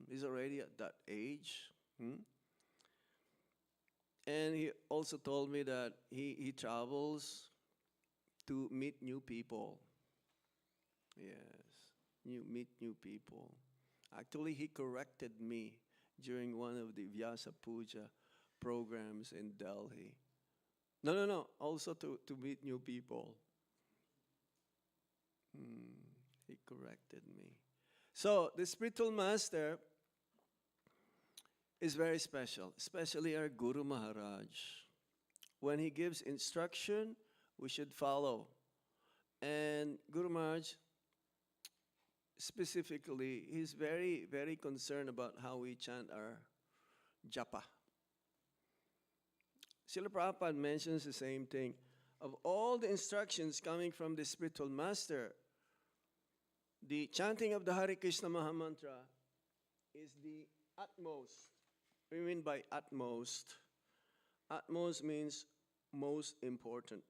He's already at that age. And he also told me that he travels to meet new people. Yes, meet new people. Actually, he corrected me during one of the Vyasa Puja programs in Delhi. No, also to meet new people. He corrected me. So the spiritual master is very special, especially our Guru Maharaj. When he gives instruction, we should follow. And Guru Maharaj, specifically, he's very, very concerned about how we chant our japa. Srila Prabhupada mentions the same thing. Of all the instructions coming from the spiritual master, the chanting of the Hare Krishna Mahamantra is the utmost. What do you mean by utmost? Utmost means most important.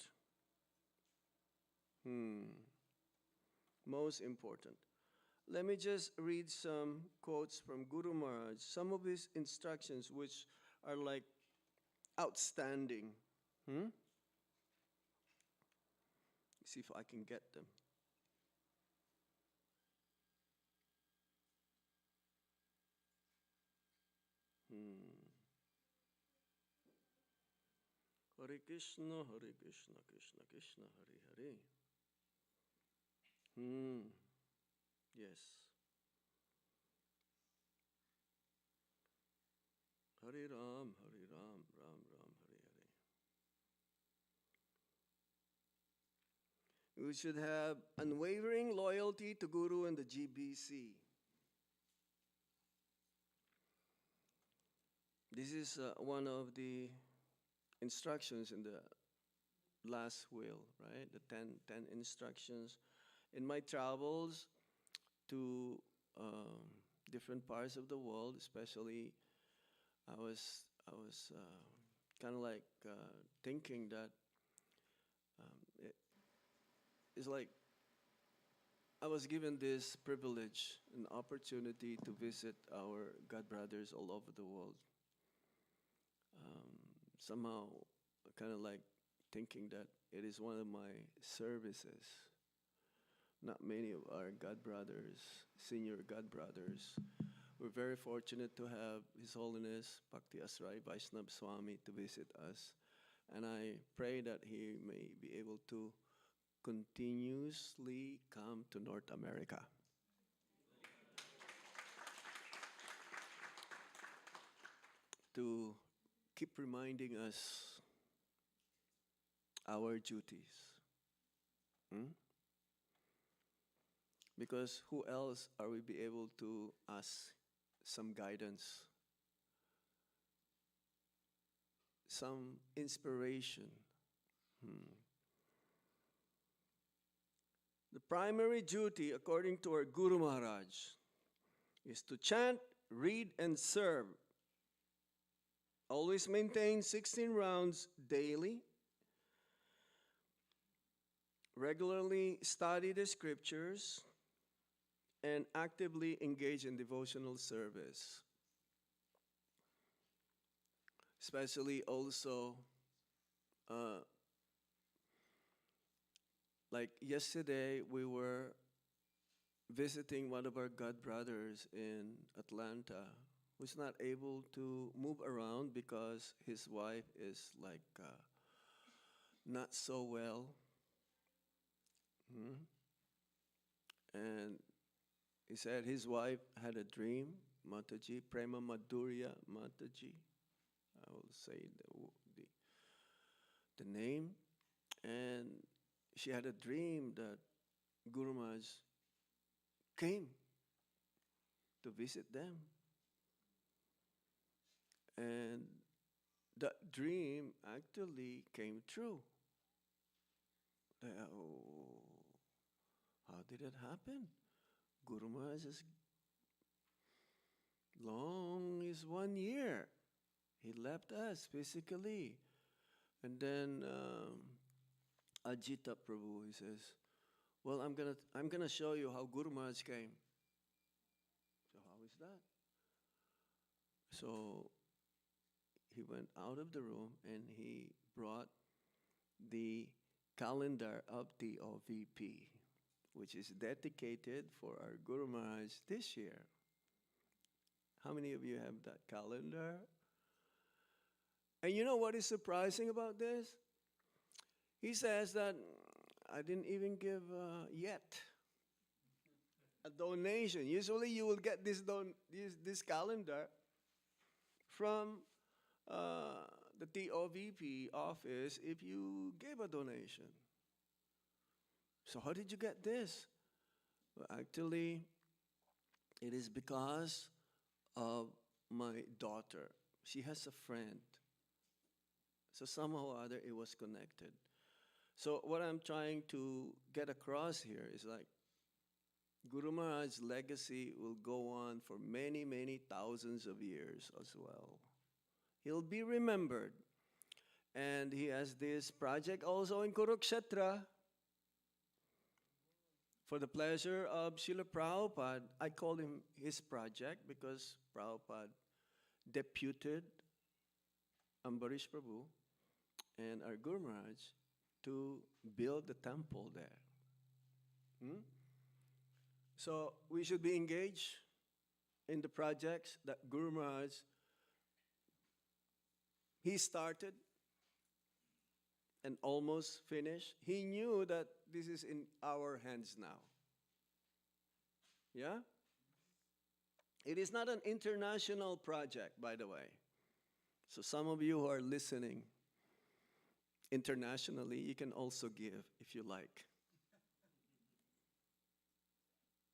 Most important. Let me just read some quotes from Guru Maharaj, some of his instructions which are like outstanding. See if I can get them. Hare Krishna, Hare Krishna, Krishna Krishna, Hare Hare. Yes. Hare Ram, Hare Ram, Ram Ram, Hare Hare. We should have unwavering loyalty to Guru and the GBC. This is one of the instructions in the last will, right? The 10 instructions. In my travels to different parts of the world, especially, I was kind of like thinking that it's like I was given this privilege, an opportunity to visit our God brothers all over the world. Somehow, kind of like thinking that it is one of my services. Not many of our God brothers, senior God brothers. We're very fortunate to have His Holiness Bhakti Asrai Vaishnava Swami to visit us. And I pray that he may be able to continuously come to North America. To keep reminding us our duties. Because who else are we be able to ask some guidance, some inspiration? The primary duty, according to our Guru Maharaj, is to chant, read, and serve. Always maintain 16 rounds daily. Regularly study the scriptures and actively engage in devotional service. Especially also, like yesterday, we were visiting one of our God brothers in Atlanta who's not able to move around because his wife is like not so well. And he said his wife had a dream, Mataji, Prema Madhurya Mataji. I will say the name. And she had a dream that Guru Maharaj came to visit them. And that dream actually came true. How did it happen? Guru Maharaj is long is 1 year. He left us physically. And then Ajita Prabhu, he says, well, I'm gonna show you how Guru Maharaj came. So how is that? So he went out of the room and he brought the calendar of the OVP, which is dedicated for our Guru Maharaj this year. How many of you have that calendar? And you know what is surprising about this? He says that I didn't even give yet. a donation. Usually you will get this calendar from the TOVP office if you gave a donation. So how did you get this? Well, actually, it is because of my daughter. She has a friend. So somehow or other it was connected. So what I'm trying to get across here is like Guru Maharaj's legacy will go on for many, many thousands of years as well. He'll be remembered. And he has this project also in Kurukshetra. For the pleasure of Srila Prabhupada, I call him his project because Prabhupada deputed Ambarish Prabhu and our Guru Maharaj to build the temple there. So we should be engaged in the projects that Guru Maharaj, he started and almost finished. He knew that this is in our hands now. Yeah? It is not an international project, by the way. So some of you who are listening internationally, you can also give if you like.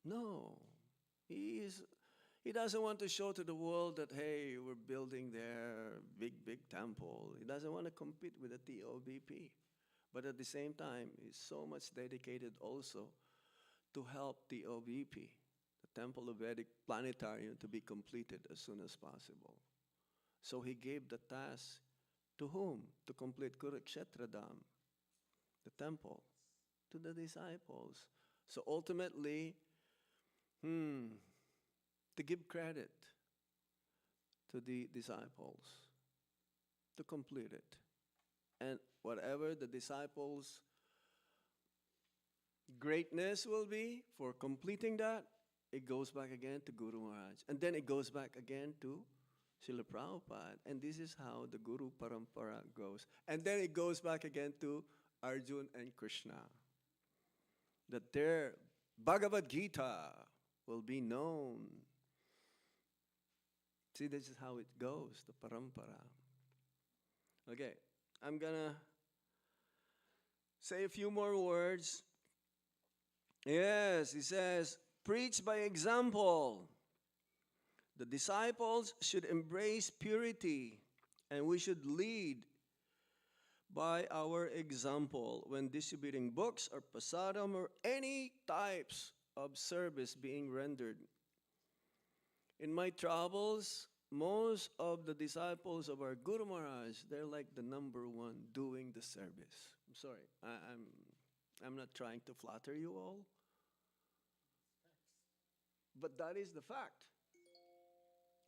No. He doesn't want to show to the world that, hey, we're building their big temple. He doesn't want to compete with the TOBP. But at the same time, he's so much dedicated also to help the OBP, the Temple of Vedic Planetarium, to be completed as soon as possible. So he gave the task to whom? To complete Kurukshetra Dham, the temple, to the disciples. So ultimately, to give credit to the disciples to complete it. And whatever the disciples' greatness will be for completing that, it goes back again to Guru Maharaj. And then it goes back again to Srila Prabhupada. And this is how the Guru Parampara goes. And then it goes back again to Arjun and Krishna. That their Bhagavad Gita will be known. See, this is how it goes, the parampara. Okay, I'm gonna say a few more words. Yes, he says, preach by example. The disciples should embrace purity, and we should lead by our example when distributing books or prasadam or any types of service being rendered. In my travels, most of the disciples of our Guru Maharaj, they're like the number one doing the service. I'm sorry, I'm not trying to flatter you all, but that is the fact.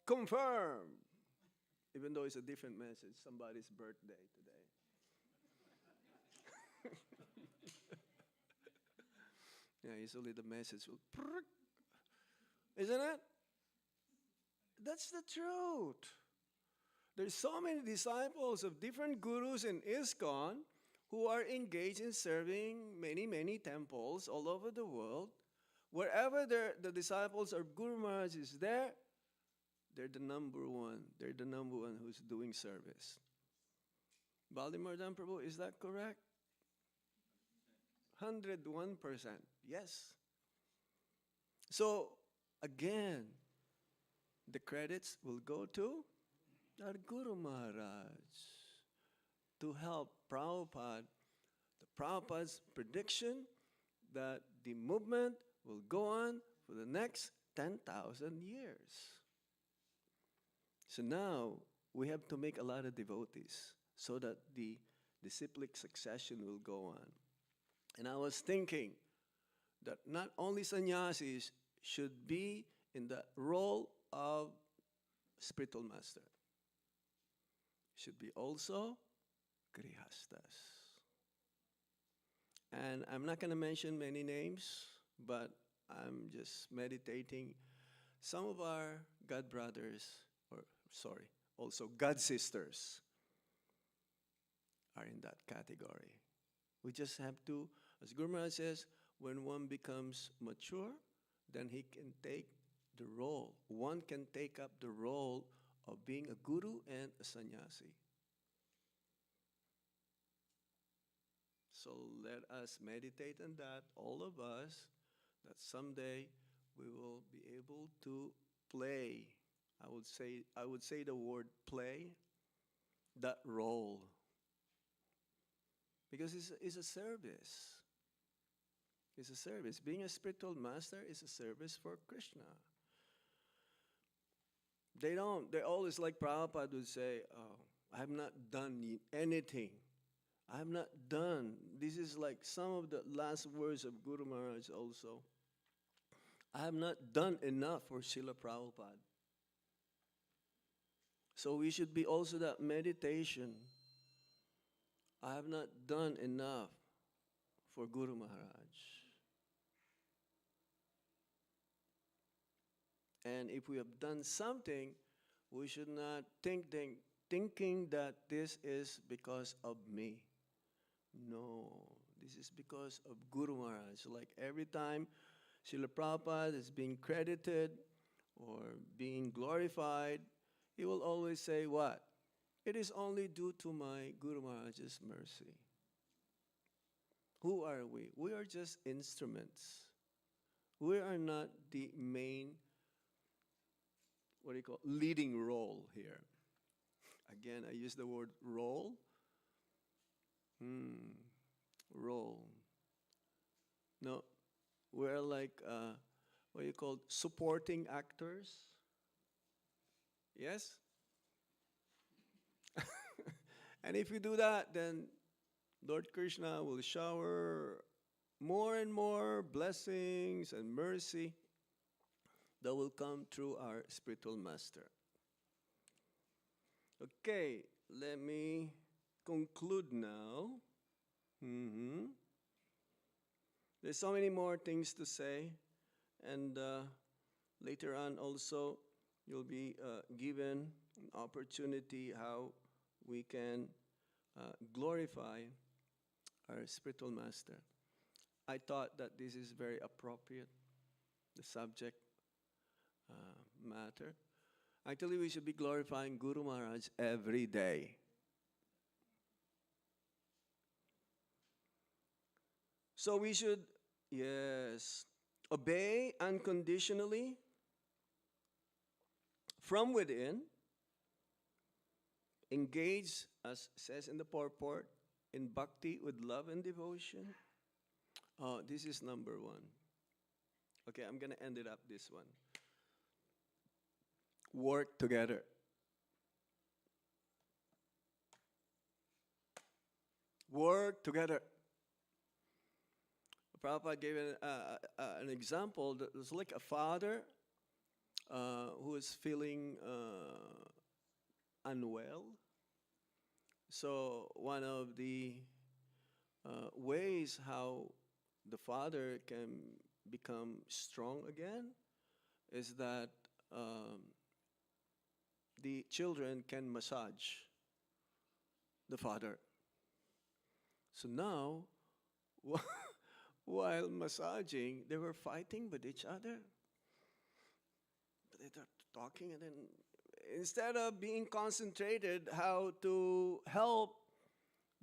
Confirmed. Even though it's a different message, somebody's birthday today. Yeah, usually the message will, isn't it? That's the truth. There's so many disciples of different gurus in ISKCON who are engaged in serving many temples all over the world. Wherever the disciples of Guru Maharaj is there, they're the number one. They're the number one who's doing service. Baldimardhan Prabhu, is that correct? 101%. Yes. So, again, the credits will go to our Guru Maharaj to help Prabhupada. The Prabhupada's prediction that the movement will go on for the next 10,000 years. So now we have to make a lot of devotees so that the disciplic succession will go on. And I was thinking that not only sannyasis should be in the role of spiritual master, should be also grihastas. And I'm not going to mention many names, but I'm just meditating. Some of our God brothers, also God sisters, are in that category. We just have to, as Guru Maharaj says, when one becomes mature, then he can take the role. One can take up the role of being a guru and a sannyasi. So let us meditate on that, all of us, that someday we will be able to play. I would say the word play, that role. Because it's a service. It's a service. Being a spiritual master is a service for Krishna. They always, like Prabhupada would say, oh, I have not done anything. I have not done. This is like some of the last words of Guru Maharaj also. I have not done enough for Srila Prabhupada. So we should be also that meditation. I have not done enough for Guru Maharaj. And if we have done something, we should not thinking that this is because of me. No, this is because of Guru Maharaj. Like every time Srila Prabhupada is being credited or being glorified, he will always say what? It is only due to my Guru Maharaj's mercy. Who are we? We are just instruments. We are not the main, leading role here. Again, I use the word role. Role. No, we're like, supporting actors. Yes? And if you do that, then Lord Krishna will shower more and more blessings and mercy that will come through our spiritual master. Okay, let me conclude now. There's so many more things to say, and later on also you'll be given an opportunity how we can glorify our spiritual master. I thought that this is very appropriate, the subject matter. Actually, we should be glorifying Guru Maharaj every day. So we should, obey unconditionally from within, engage, as says in the purport, in bhakti with love and devotion. This is number one. Okay, I'm going to end it up this one. Work together. Work together. Prabhupada gave an example that was like a father who is feeling unwell. So one of the ways how the father can become strong again is that the children can massage the father. So now, while massaging, they were fighting with each other. But they were talking, and then instead of being concentrated how to help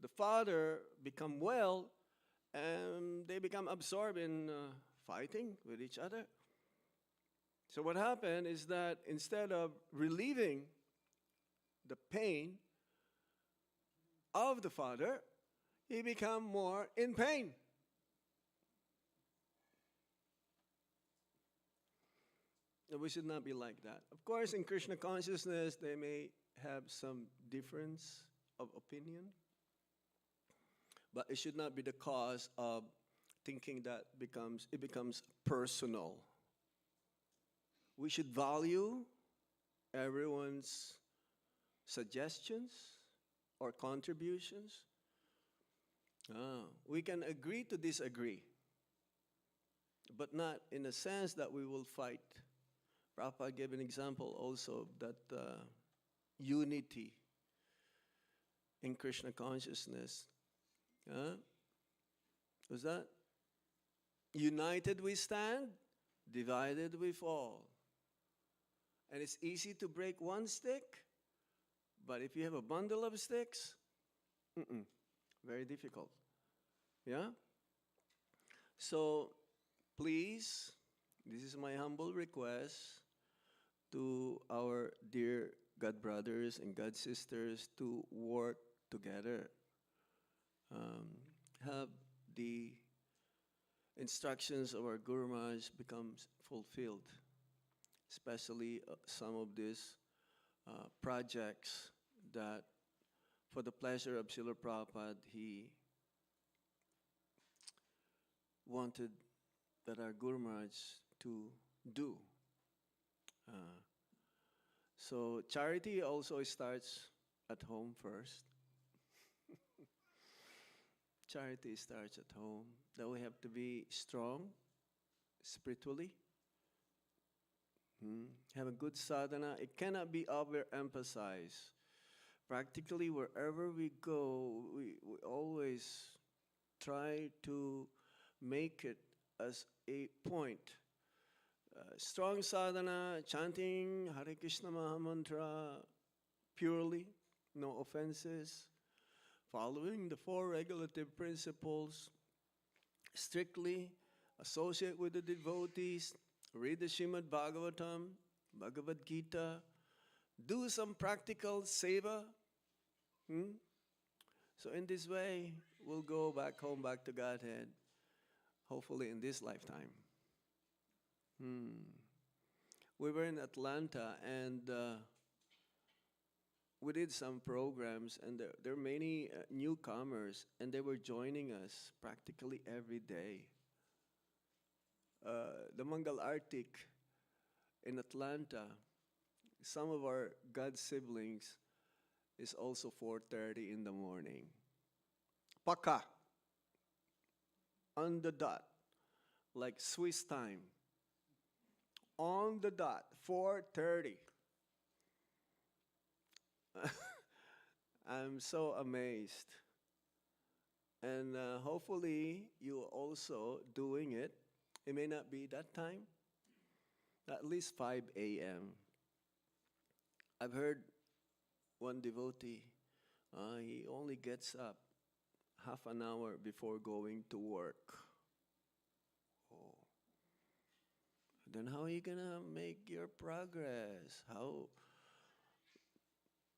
the father become well, they become absorbed in fighting with each other. So what happened is that instead of relieving the pain of the father, he became more in pain. And we should not be like that. Of course, in Krishna consciousness, they may have some difference of opinion, but it should not be the cause of thinking that it becomes personal. We should value everyone's suggestions or contributions. We can agree to disagree, but not in a sense that we will fight. Prabhupada gave an example also that unity in Krishna consciousness. Was that? United we stand, Divided we fall. And it's easy to break one stick, but if you have a bundle of sticks, very difficult. Yeah? So, please, this is my humble request to our dear God brothers and God sisters to work together. Have the instructions of our Guru Maharaj becomes fulfilled, especially some of these projects that for the pleasure of Srila Prabhupada, he wanted that our Guru Maharaj to do. So charity also starts at home first. Charity starts at home. That we have to be strong spiritually. Have a good sadhana. It cannot be overemphasized. Practically, wherever we go, we always try to make it as a point. Strong sadhana, chanting Hare Krishna Mahamantra purely, no offenses, following the 4 regulative principles, strictly associate with the devotees, read the Srimad Bhagvatam, Bhagavad Gita, do some practical seva. So in this way, we'll go back home, back to Godhead, hopefully in this lifetime. We were in Atlanta and we did some programs, and there are many newcomers, and they were joining us practically every day. The Mangal Artik in Atlanta, some of our God siblings is also 4:30 in the morning. Paka, on the dot, like Swiss time. On the dot, 4:30. I'm so amazed. And hopefully you also doing it. It may not be that time, at least 5 a.m. I've heard one devotee, he only gets up half an hour before going to work. Oh. Then how are you going to make your progress? How?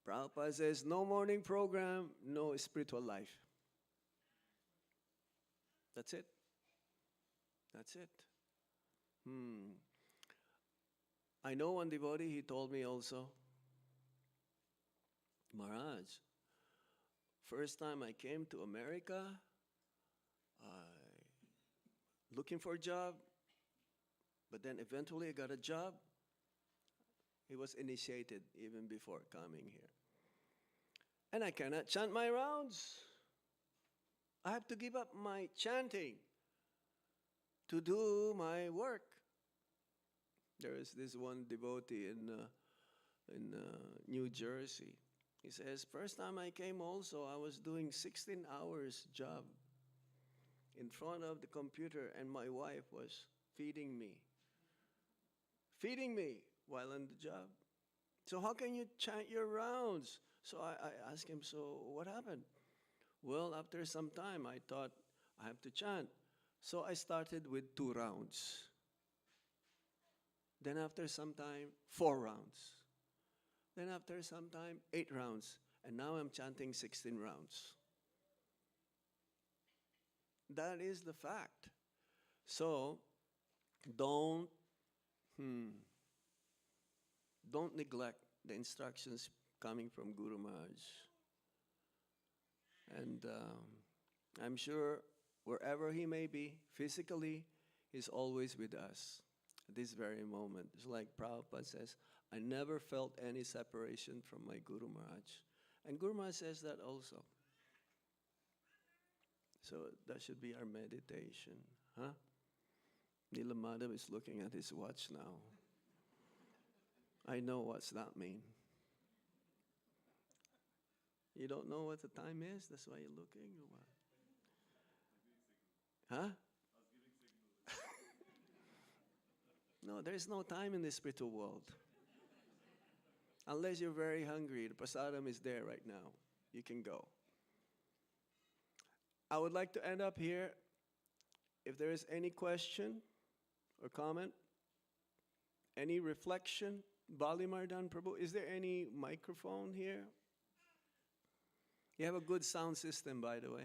Prabhupada says, no morning program, no spiritual life. That's it. That's it. I know one devotee, he told me also, Maharaj, first time I came to America, looking for a job, but then eventually I got a job. He was initiated even before coming here. And I cannot chant my rounds. I have to give up my chanting to do my work. There is this one devotee in New Jersey. He says, first time I came also, I was doing 16 hours job in front of the computer, and my wife was feeding me while on the job. So how can you chant your rounds? So I asked him, so what happened? Well, after some time, I thought I have to chant. So I started with 2 rounds. Then after some time, 4 rounds. Then after some time, 8 rounds. And now I'm chanting 16 rounds. That is the fact. So don't neglect the instructions coming from Guru Maharaj. And I'm sure wherever he may be, physically, he's always with us at this very moment. It's like Prabhupada says, I never felt any separation from my Guru Maharaj. And Guru Maharaj says that also. So that should be our meditation. Huh? Nila Madhav is looking at his watch now. I know what's that mean. You don't know what the time is? That's why you're looking or what? Huh? No, there's no time in the spiritual world. Unless you're very hungry, the prasadam is there right now. You can go. I would like to end up here. If there is any question or comment, any reflection, Balimardan Prabhu, is there any microphone here? You have a good sound system, by the way.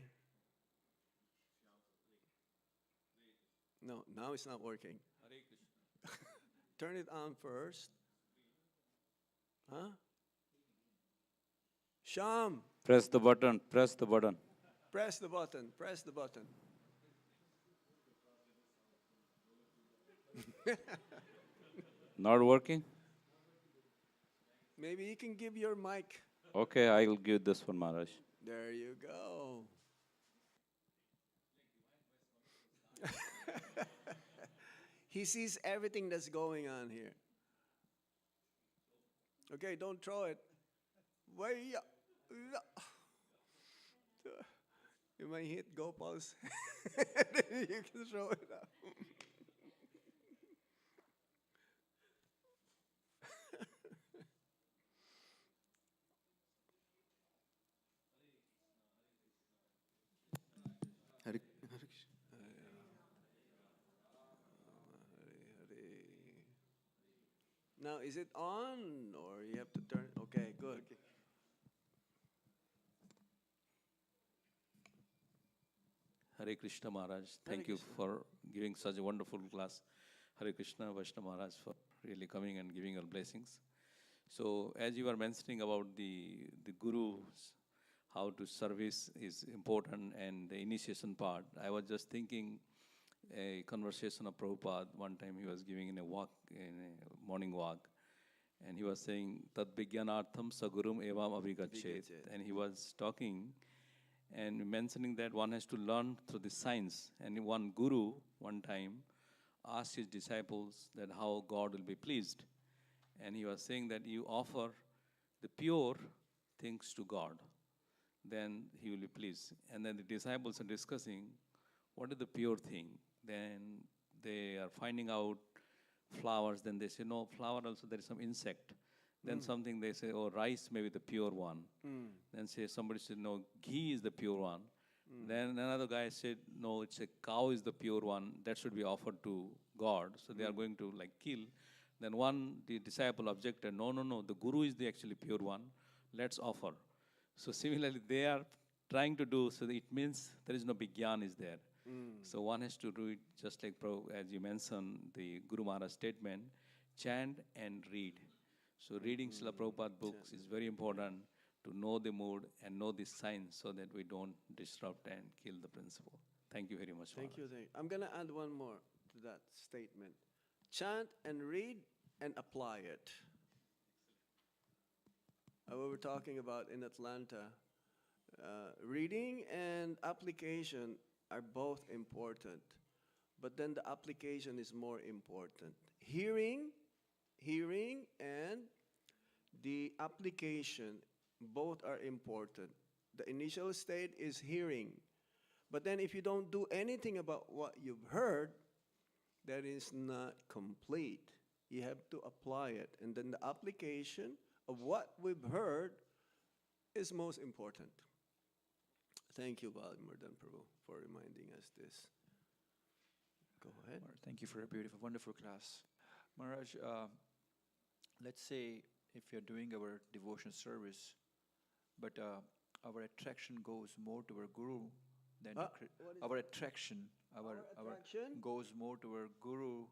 No, now it's not working. Turn it on first. Huh? Sham, Press the button, press the button. press the button, press the button. Not working? Maybe you can give your mic. Okay, I will give this one, Maharaj. There you go. He sees everything that's going on here. Okay, don't throw it. You might hit Gopal's. You can throw it out. Hare Krishna. Now, is it on or you have to turn? Okay, good. Hare Krishna Maharaj, Hare thank you Krishna. for giving such a wonderful class. Hare Krishna Vaishnava Maharaj for really coming and giving your blessings. So as you were mentioning about the gurus, how to service is important and the initiation part, I was just thinking a conversation of Prabhupada. One time he was giving in a morning walk, and he was saying, Tad Vigyanartham Sagurum Evam Avigachet. And he was talking and mentioning that one has to learn through the science. And one guru, one time, asked his disciples that how God will be pleased. And he was saying that you offer the pure things to God, then he will be pleased. And then the disciples are discussing what is the pure thing. Then they are finding out flowers. Then they say, no, flower also there is some insect. Then something they say, oh, rice may be the pure one. Then somebody said, no, ghee is the pure one. Then another guy said, no, it's a cow is the pure one. That should be offered to God. So they are going to kill. Then the disciple objected, no, the guru is the actually pure one. Let's offer. So similarly, they are trying to do, so it means there is no Vigyan is there. So one has to do it just like, as you mentioned, the Guru Maharaj statement, chant and read. So reading Srila Prabhupada books is very important to know the mood and know the signs so that we don't disrupt and kill the principle. Thank you very much. Thank you. I'm going to add one more to that statement. Chant and read and apply it. We were talking about in Atlanta, reading and application are both important, but then the application is more important. Hearing and the application, both are important. The initial state is hearing, but then if you don't do anything about what you've heard, that is not complete. You have to apply it, and then the application of what we've heard is most important. Thank you, Balimardan Prabhu, for reminding us this. Go ahead. Thank you for a beautiful, wonderful class. Maharaj, let's say if you're doing our devotion service, but our attraction goes more to our guru than our attraction. Our attraction goes more to our guru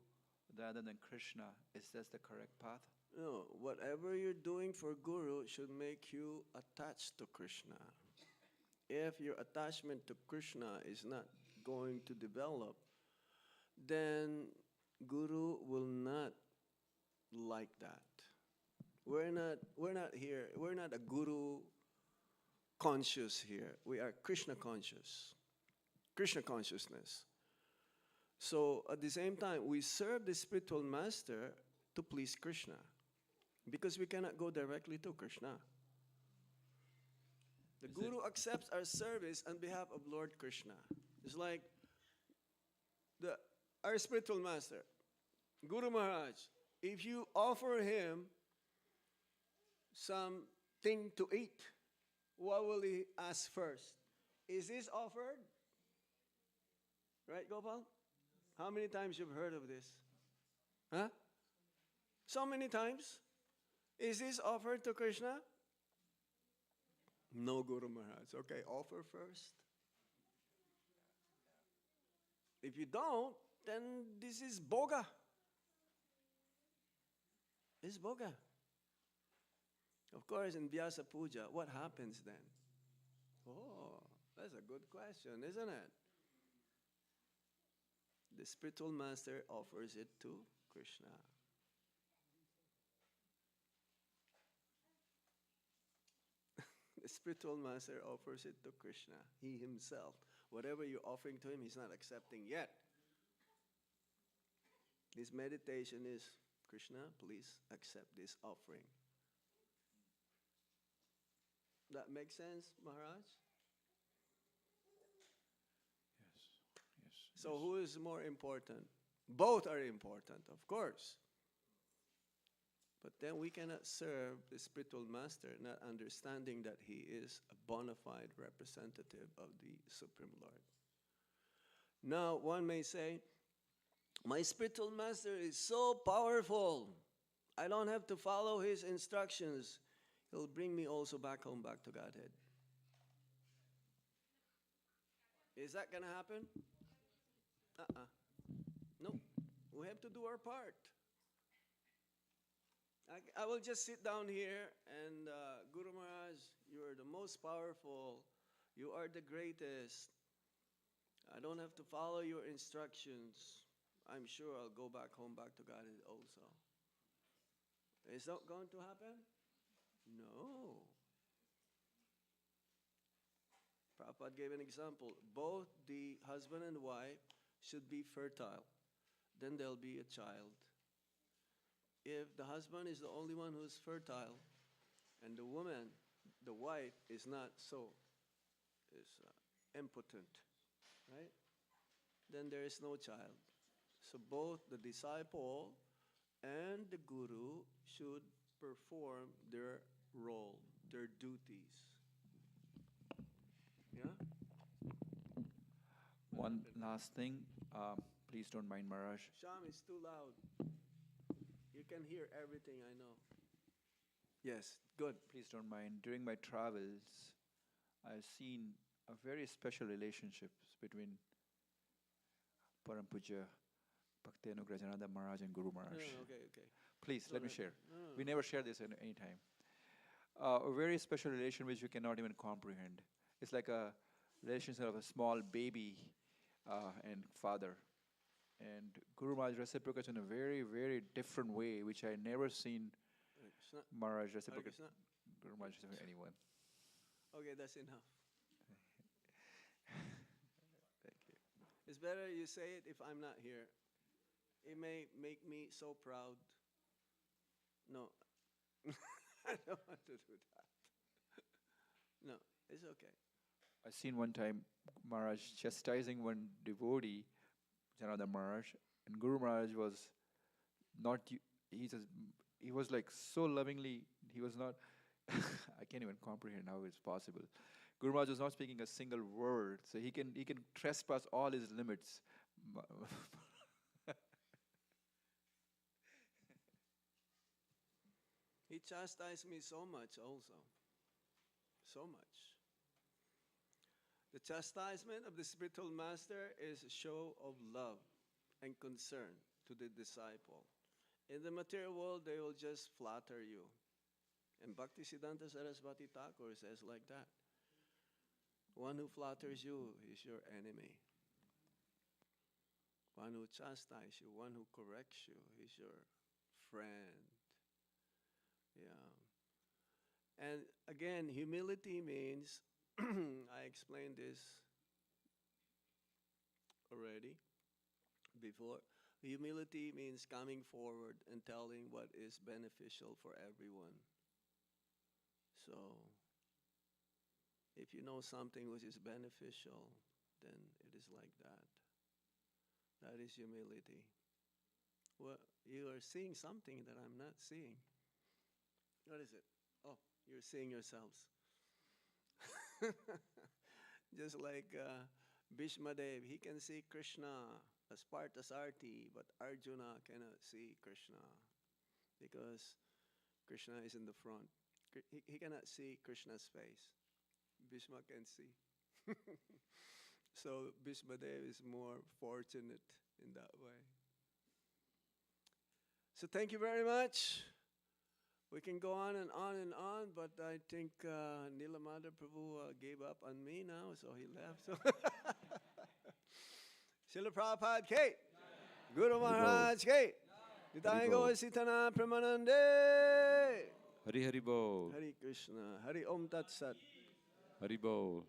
rather than Krishna. Is that the correct path? No, whatever you're doing for guru should make you attached to Krishna. If your attachment to Krishna is not going to develop, then guru will not like that. We're not here. We're not a guru conscious here. We are Krishna conscious. Krishna consciousness. So at the same time, we serve the spiritual master to please Krishna, because we cannot go directly to Krishna. The guru accepts our service on behalf of Lord Krishna. It's like our spiritual master. Guru Maharaj, if you offer him something to eat, what will he ask first? Is this offered? Right, Gopal? How many times you've heard of this? Huh? So many times. Is this offered to Krishna? No, Guru Maharaj. Okay, offer first. If you don't, then this is boga. It's boga. Of course, in Vyasa Puja, what happens then? Oh, that's a good question, isn't it? The spiritual master offers it to Krishna. The spiritual master offers it to Krishna, he himself. Whatever you're offering to him, he's not accepting yet. His meditation is, Krishna, please accept this offering. That makes sense, Maharaj? Yes. So who is more important? Both are important, of course. But then we cannot serve the spiritual master not understanding that he is a bona fide representative of the Supreme Lord. Now, one may say, my spiritual master is so powerful. I don't have to follow his instructions. He'll bring me also back home, back to Godhead. Is that going to happen? No. We have to do our part. I will just sit down here and Guru Maharaj, you are the most powerful. You are the greatest. I don't have to follow your instructions. I'm sure I'll go back home, back to Godhead also. Is that going to happen? No. Prabhupada gave an example. Both the husband and wife should be fertile. Then there'll be a child. If the husband is the only one who's fertile, and the woman, the wife, is not so, is impotent, right? Then there is no child. So both the disciple and the guru should perform their role, their duties. Yeah? One last thing, please don't mind Maharaj. Sham, it's too loud. You can hear everything, I know. Yes, good. Please don't mind. During my travels, I've seen a very special relationship between Param Puja Bhakti-Anugrah Janardan Maharaj and Guru Maharaj. Okay. Please, let me share. No. We never share this at any time. A very special relation which you cannot even comprehend. It's like a relationship of a small baby and father. And Guru Maharaj reciprocates in a very, very different way, which I never seen Maharaj reciprocate. Guru Maharaj reciprocate anyone. Okay, that's enough. Thank you. It's better you say it if I'm not here. It may make me so proud. No, I don't want to do that. No, it's okay. I seen one time Maharaj chastising one devotee, Janardan Maharaj, and Guru Maharaj was not. He was like so lovingly. He was not. I can't even comprehend how it's possible. Guru Maharaj was not speaking a single word, so he can trespass all his limits. He chastised me so much also. So much. The chastisement of the spiritual master is a show of love and concern to the disciple. In the material world, they will just flatter you. And Bhaktisiddhanta Saraswati Thakur says like that. One who flatters you is your enemy. One who chastises you, one who corrects you is your friend. Yeah. And again, humility means, I explained this already before. Humility means coming forward and telling what is beneficial for everyone. So, if you know something which is beneficial, then it is like that. That is humility. You are seeing something that I'm not seeing. What is it? Oh, you're seeing yourselves. Just like Bhishmadev, he can see Krishna as Parthasarthi, but Arjuna cannot see Krishna because Krishna is in the front. He cannot see Krishna's face. Bhishma can see. So Bhishmadev is more fortunate in that way. So thank you very much. We can go on and on and on, but I think Nilamada Prabhu gave up on me now, so he left. So Srila Prabhupada K. Guru Maharaj K. Nitaya Bol. Sitana Pramanande. Hari Hari Bol. Hari Krishna. Hari Om Tat Sat. Hari Bol.